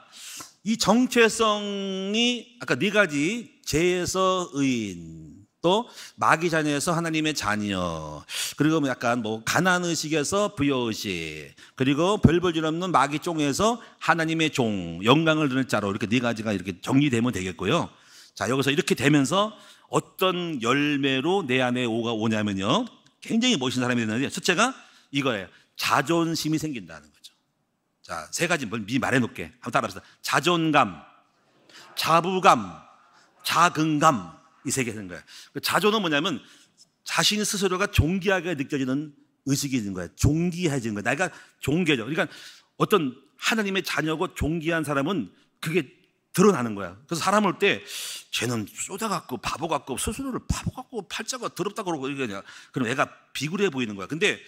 이 정체성이 아까 네 가지, 죄에서 의인, 또 마귀 자녀에서 하나님의 자녀, 그리고 약간 뭐 가난의식에서 부여의식, 그리고 별 볼 일 없는 마귀 쫑에서 하나님의 종, 영광을 드러낼 자로, 이렇게 네 가지가 이렇게 정리되면 되겠고요. 자, 여기서 이렇게 되면서 어떤 열매로 내 안에 오냐면요, 굉장히 멋있는 사람이 되는데, 첫째가 이거예요. 자존심이 생긴다는 거죠. 자, 세 가지 미리 말해놓을게. 한번 따라합시다. 자존감, 자부감, 자긍감, 이 세 개 하는 거예요. 자존은 뭐냐면 자신 스스로가 존귀하게 느껴지는 의식이 있는 거예요. 존귀해지는 거예요. 내가 존귀해져. 그러니까 어떤 하나님의 자녀고 존귀한 사람은 그게 드러나는 거야. 그래서 사람 올 때 쟤는 쏘다 같고 바보 같고 스스로를 바보 같고 팔자가 더럽다고 그러고 이러냐, 그럼 애가 비굴해 보이는 거야. 근데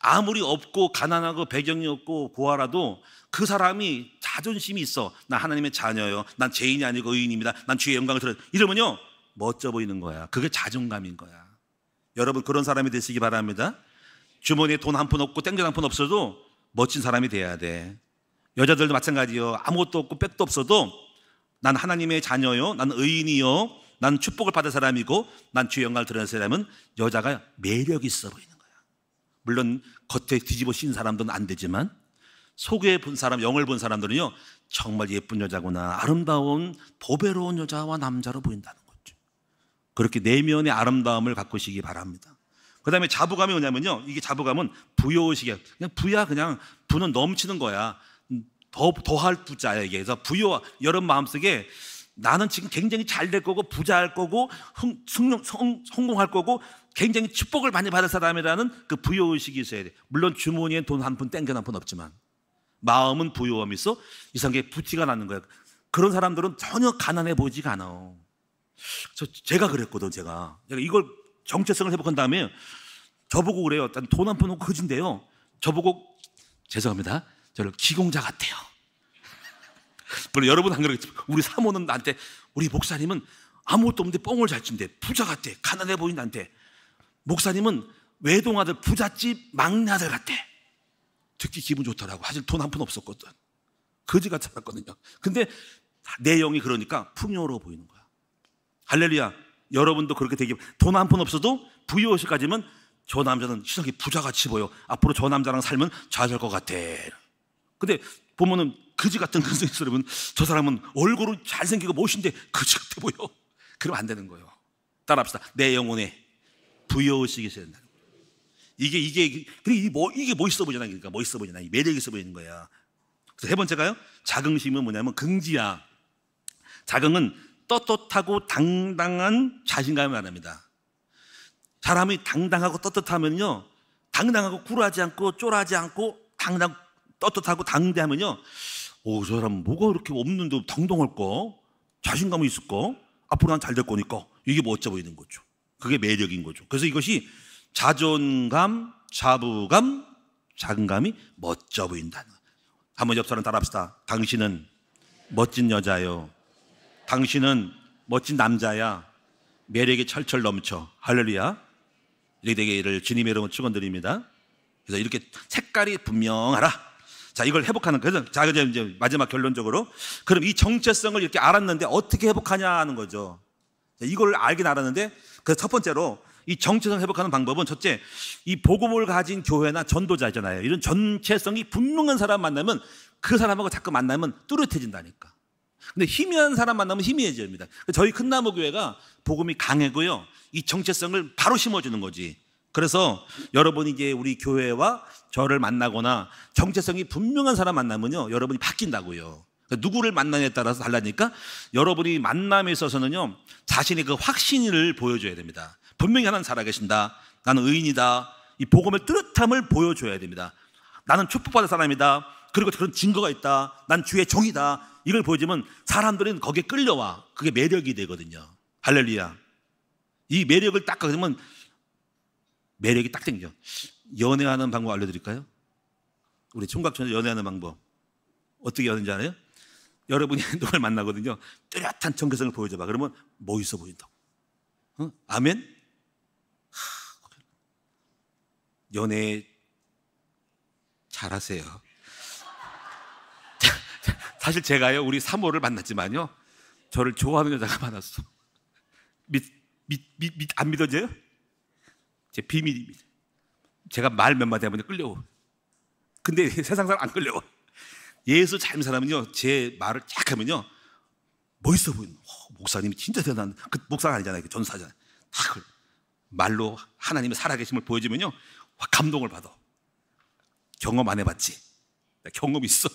아무리 없고 가난하고 배경이 없고 고아라도 그 사람이 자존심이 있어. 난 하나님의 자녀요, 난 죄인이 아니고 의인입니다, 난 주의 영광을 드려, 이러면요 멋져 보이는 거야. 그게 자존감인 거야. 여러분 그런 사람이 되시기 바랍니다. 주머니에 돈 한 푼 없고 땡전 한 푼 없어도 멋진 사람이 돼야 돼. 여자들도 마찬가지요. 아무것도 없고 백도 없어도 난 하나님의 자녀요, 난 의인이요, 난 축복을 받은 사람이고 난 주의 영광을 드러낸 사람은 여자가 매력 있어 보이는 거야. 물론 겉에 뒤집어 씌운 사람들은 안 되지만 속에 본 사람, 영을 본 사람들은요 정말 예쁜 여자구나, 아름다운 보배로운 여자와 남자로 보인다는 거죠. 그렇게 내면의 아름다움을 가꾸시기 바랍니다. 그 다음에 자부감이 뭐냐면요, 이게 자부감은 부여의식이야. 그냥 부야, 그냥 부는 넘치는 거야. 더할 부자야 이게. 그래서 부여, 여러분 마음속에 나는 지금 굉장히 잘 될 거고 부자할 거고 성공할 거고 굉장히 축복을 많이 받을 사람이라는 그 부여의식이 있어야 돼. 물론 주머니엔 돈 한 푼 땡겨 한 푼 없지만 마음은 부여함이 있어. 이상하게 부티가 나는 거야. 그런 사람들은 전혀 가난해 보이지가 않아. 제가 그랬거든. 제가 이걸 정체성을 회복한 다음에 저보고 그래요. 돈 한 푼 없고 거진데요, 저보고 죄송합니다, 저를 기공자 같아요. 물론 여러분 안 그러겠지만 우리 사모는 나한테, 우리 목사님은 아무것도 없는데 뻥을 잘 친대, 부자 같대, 가난해 보인다한테. 목사님은 외동아들 부잣집 막내 아들 같대. 듣기 기분 좋더라고. 사실 돈 한 푼 없었거든. 거지같이 살았거든요. 근데 내 영이 그러니까 풍요로워 보이는 거야. 할렐루야. 여러분도 그렇게 되게, 돈 한 푼 없어도 부여의식 가지면 저 남자는 시선이 부자같이 보여. 앞으로 저 남자랑 살면 잘 살 것 같아. 근데 보면은 거지 같은 그런 사람은, 저 사람은 얼굴은 잘생기고 멋있는데 거지 같아 보여. 그러면 안 되는 거예요. 따라합시다. 내 영혼에 부여의식이 있어야 된다. 이게 멋있어 보이잖아. 그러니까 멋있어 보이잖아. 매력 있어 보이는 거야. 그래서 세 번째가요, 자긍심은 뭐냐면 긍지야. 자긍은 떳떳하고 당당한 자신감을 말합니다. 사람이 당당하고 떳떳하면요, 당당하고 굴하지 않고 쫄하지 않고 당당 떳떳하고 당대하면요, 오, 저 사람 뭐가 그렇게 없는데 당당할까? 자신감이 있을까? 앞으로 난 잘 될 거니까. 이게 멋져 보이는 거죠. 그게 매력인 거죠. 그래서 이것이 자존감, 자부감, 자긍감이 멋져 보인다는 거예요. 한번 옆 사람 따라합시다. 당신은 멋진 여자요. 당신은 멋진 남자야. 매력이 철철 넘쳐. 할렐루야. 이렇게 되기를 주님의 이름으로 축원드립니다. 그래서 이렇게 색깔이 분명하라. 자, 이걸 회복하는 거예요. 자, 이제 마지막 결론적으로, 그럼 이 정체성을 이렇게 알았는데 어떻게 회복하냐 하는 거죠. 자, 이걸 알긴 알았는데, 그래서 첫 번째로 이 정체성을 회복하는 방법은, 첫째, 이 복음을 가진 교회나 전도자 있잖아요. 이런 정체성이 분명한 사람 만나면 그 사람하고 자꾸 만나면 뚜렷해진다니까. 근데 희미한 사람 만나면 희미해집니다. 저희 큰나무 교회가 복음이 강하고요, 이 정체성을 바로 심어주는 거지. 그래서 여러분이 이제 우리 교회와 저를 만나거나 정체성이 분명한 사람 만나면요, 여러분이 바뀐다고요. 누구를 만나냐에 따라서 달라지니까 여러분이 만남에 있어서는요, 자신의 그 확신을 보여줘야 됩니다. 분명히 하나님 살아계신다, 나는 의인이다, 이 복음의 뚜렷함을 보여줘야 됩니다. 나는 축복받을 사람이다, 그리고 그런 증거가 있다, 난 주의 종이다, 이걸 보여주면 사람들은 거기에 끌려와. 그게 매력이 되거든요. 할렐루야. 이 매력을 딱 가지면 매력이 딱 생겨. 연애하는 방법 알려드릴까요? 우리 총각처럼 연애하는 방법 어떻게 하는지 알아요? 여러분이 누굴 만나거든요, 뚜렷한 정체성을 보여줘봐. 그러면 멋있어 보인다고. 어? 아멘? 연애 잘하세요. 사실 제가요, 우리 사모를 만났지만요, 저를 좋아하는 여자가 많았어. 안 믿어져요? 제 비밀입니다. 제가 말 몇 마디 하면 끌려오. 근데 세상 사람 안 끌려오. 예수 닮은 사람은요, 제 말을 쫙 하면요, 멋있어 보이는. 목사님이 진짜 대단한, 그 목사가 아니잖아요, 그 전사잖아요. 다 말로 하나님의 살아계심을 보여주면요, 감동을 받아. 경험 안 해봤지? 경험 있어.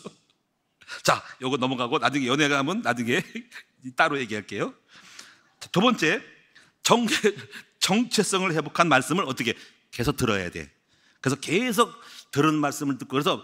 자, 요거 넘어가고 나중에 연애 가면 나중에 따로 얘기할게요. 자, 두 번째, 정체성을 회복한 말씀을 어떻게 계속 들어야 돼. 그래서 계속 들은 말씀을 듣고, 그래서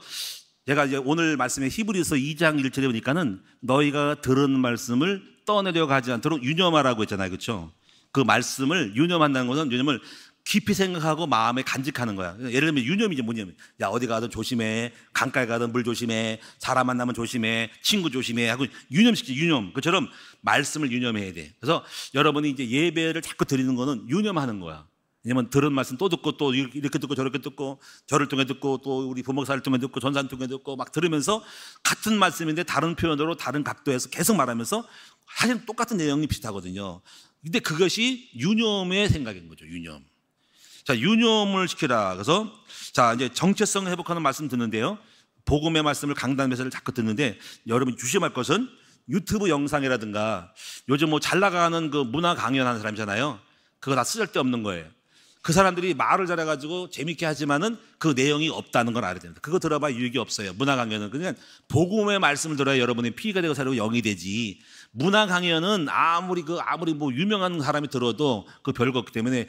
제가 이제 오늘 말씀에 히브리서 2장 1절에 보니까는 너희가 들은 말씀을 떠내려 가지 않도록 유념하라고 했잖아요. 그렇죠? 그 말씀을 유념한다는 것은, 유념을 깊이 생각하고 마음에 간직하는 거야. 예를 들면 유념이지, 뭐냐면, 야, 어디 가든 조심해, 강가에 가든 물 조심해, 사람 만나면 조심해, 친구 조심해 하고 유념시키지. 유념. 그처럼 말씀을 유념해야 돼. 그래서 여러분이 이제 예배를 자꾸 드리는 거는 유념하는 거야. 왜냐면 들은 말씀 또 듣고, 또 이렇게 듣고 저렇게 듣고, 저를 통해 듣고, 또 우리 부목사를 통해 듣고, 전사를 통해 듣고, 막 들으면서 같은 말씀인데 다른 표현으로 다른 각도에서 계속 말하면서 사실 똑같은 내용이 비슷하거든요. 근데 그것이 유념의 생각인 거죠. 유념. 자, 유념을 시키라. 그래서 자, 이제 정체성을 회복하는 말씀 듣는데요, 복음의 말씀을 강단 메시지를 자꾸 듣는데, 여러분 조심할 것은 유튜브 영상이라든가 요즘 뭐 잘 나가는 그 문화 강연하는 사람이잖아요. 그거 다 쓸데없는 거예요. 그 사람들이 말을 잘해가지고 재밌게 하지만은 그 내용이 없다는 걸 알아야 됩니다. 그거 들어봐 유익이 없어요. 문화 강연은 그냥 복음의 말씀을 들어야 여러분의 피가 되고 살고 영이 되지. 문화 강연은 아무리 뭐 유명한 사람이 들어도 그 별거 없기 때문에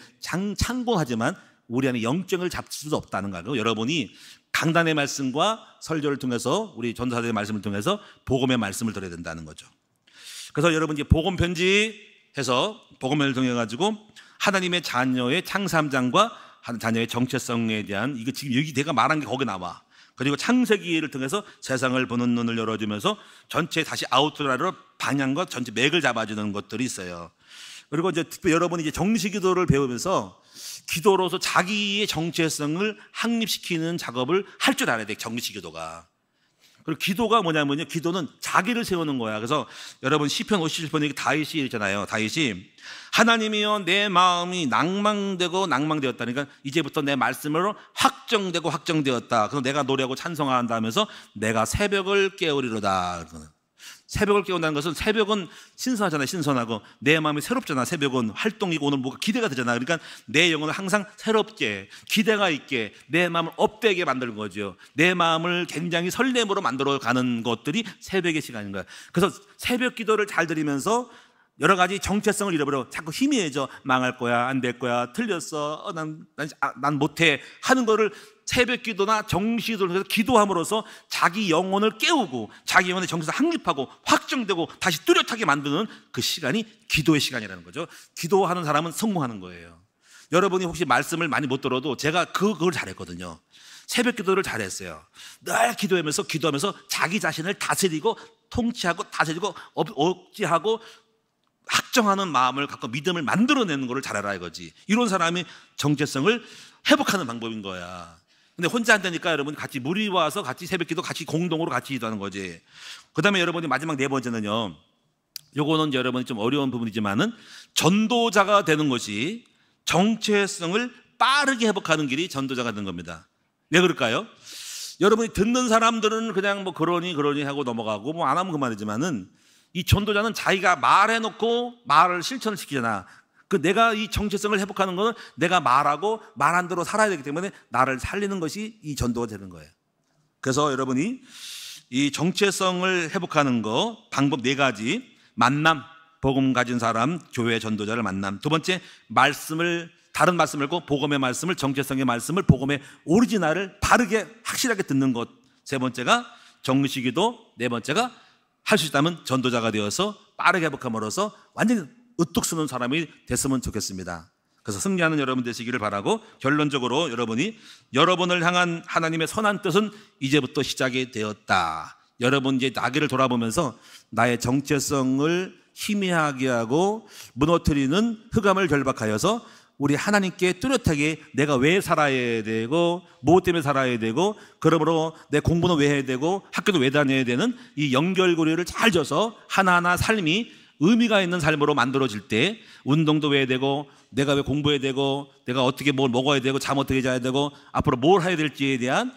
참고하지만 우리 안에 영적을 잡을 수도 없다는 거예요. 여러분이 강단의 말씀과 설교를 통해서, 우리 전도사들의 말씀을 통해서 복음의 말씀을 들어야 된다는 거죠. 그래서 여러분 이제 복음 편지해서 복음을 통해 가지고 하나님의 자녀의 창삼장과 자녀의 정체성에 대한, 이거 지금 여기 내가 말한 게 거기 나와. 그리고 창세기를 통해서 세상을 보는 눈을 열어주면서 전체 다시 아웃라인으로 방향과 전체 맥을 잡아주는 것들이 있어요. 그리고 이제 특별히 여러분이 이제 정시기도를 배우면서 기도로서 자기의 정체성을 확립시키는 작업을 할 줄 알아야 돼, 정시기도가. 그리고 기도가 뭐냐면요, 기도는 자기를 세우는 거야. 그래서 여러분 시편 57편에 다윗이 있잖아요. 다윗이 하나님이여 내 마음이 낭망되었다니까, 이제부터 내 말씀으로 확정되고 확정되었다. 그래서 내가 노래하고 찬송한다 하면서 내가 새벽을 깨우리로다. 새벽을 깨운다는 것은, 새벽은 신선하잖아요. 신선하고 내 마음이 새롭잖아. 새벽은 활동이고 오늘 뭐가 기대가 되잖아. 그러니까 내 영혼을 항상 새롭게, 기대가 있게, 내 마음을 업되게 만드는 거죠. 내 마음을 굉장히 설렘으로 만들어가는 것들이 새벽의 시간인 거야. 그래서 새벽 기도를 잘 드리면서 여러 가지 정체성을 잃어버려 자꾸 희미해져. 망할 거야, 안 될 거야, 틀렸어, 난 못해 하는 거를 새벽 기도나 정시기도를 해서 기도함으로써 자기 영혼을 깨우고 자기 영혼의 정체성 확립하고 확정되고 다시 뚜렷하게 만드는 그 시간이 기도의 시간이라는 거죠. 기도하는 사람은 성공하는 거예요. 여러분이 혹시 말씀을 많이 못 들어도 제가 그걸 잘했거든요. 새벽 기도를 잘했어요. 늘 기도하면서 자기 자신을 다스리고 통치하고 다스리고 억제하고 확정하는 마음을 갖고 믿음을 만들어내는 것을 잘해라 이거지. 이런 사람이 정체성을 회복하는 방법인 거야. 근데 혼자 한다니까 여러분 같이 무리 와서 같이 새벽기도 같이 공동으로 같이 기도하는 거지. 그 다음에 여러분이 마지막 네 번째는요, 요거는 여러분이 좀 어려운 부분이지만은 전도자가 되는 것이 정체성을 빠르게 회복하는 길이 전도자가 되는 겁니다. 왜 그럴까요? 여러분이 듣는 사람들은 그냥 뭐 그러니 하고 넘어가고 뭐 안 하면 그만이지만은 이 전도자는 자기가 말해놓고 말을 실천을 시키잖아. 내가 이 정체성을 회복하는 것은 내가 말하고 말한 대로 살아야 되기 때문에 나를 살리는 것이 이 전도가 되는 거예요. 그래서 여러분이 이 정체성을 회복하는 거 방법 네 가지. 만남, 복음 가진 사람, 교회 전도자를 만남. 두 번째, 다른 말씀을 읽고 복음의 말씀을, 정체성의 말씀을, 복음의 오리지널을 바르게 확실하게 듣는 것. 세 번째가 정시기도. 네 번째가 할 수 있다면 전도자가 되어서 빠르게 회복함으로써 완전히 으뚝 쓰는 사람이 됐으면 좋겠습니다. 그래서 승리하는 여러분 되시기를 바라고, 결론적으로 여러분을 향한 하나님의 선한 뜻은 이제부터 시작이 되었다. 여러분 이제 나귀를 돌아보면서 나의 정체성을 희미하게 하고 무너뜨리는 흑암을 결박하여서 우리 하나님께 뚜렷하게 내가 왜 살아야 되고 무엇 때문에 살아야 되고 그러므로 내 공부는 왜 해야 되고 학교도 왜 다녀야 되는 이 연결고리를 잘 져서 하나하나 삶이 의미가 있는 삶으로 만들어질 때 운동도 왜 해야 되고 내가 왜 공부해야 되고 내가 어떻게 뭘 먹어야 되고 잠 어떻게 자야 되고 앞으로 뭘 해야 될지에 대한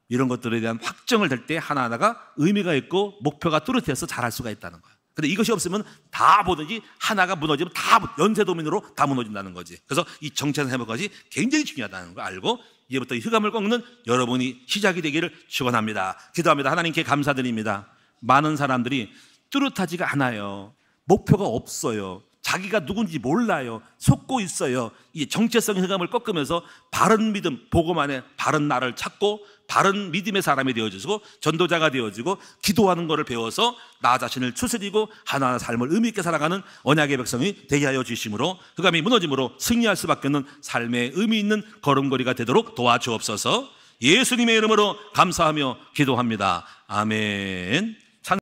이런 것들에 대한 확정을 될 때 하나하나가 의미가 있고 목표가 뚜렷해서 잘할 수가 있다는 거예요. 근데 이것이 없으면 다 뭐든지 하나가 무너지면 다 연쇄도민으로 다 무너진다는 거지. 그래서 이 정체성 회복까지 굉장히 중요하다는 걸 알고 이제부터 이 흑암을 꺾는 여러분이 시작이 되기를 축원합니다. 기도합니다. 하나님께 감사드립니다. 많은 사람들이 뚜렷하지가 않아요. 목표가 없어요. 자기가 누군지 몰라요. 속고 있어요. 이 정체성 흑암을 꺾으면서 바른 믿음, 복음 안에 바른 나를 찾고 바른 믿음의 사람이 되어지고 전도자가 되어지고 기도하는 것을 배워서 나 자신을 추스리고 하나하나 삶을 의미 있게 살아가는 언약의 백성이 되게 하여 주심으로 흑암이 무너짐으로 승리할 수밖에 없는 삶의 의미 있는 걸음걸이가 되도록 도와주옵소서. 예수님의 이름으로 감사하며 기도합니다. 아멘.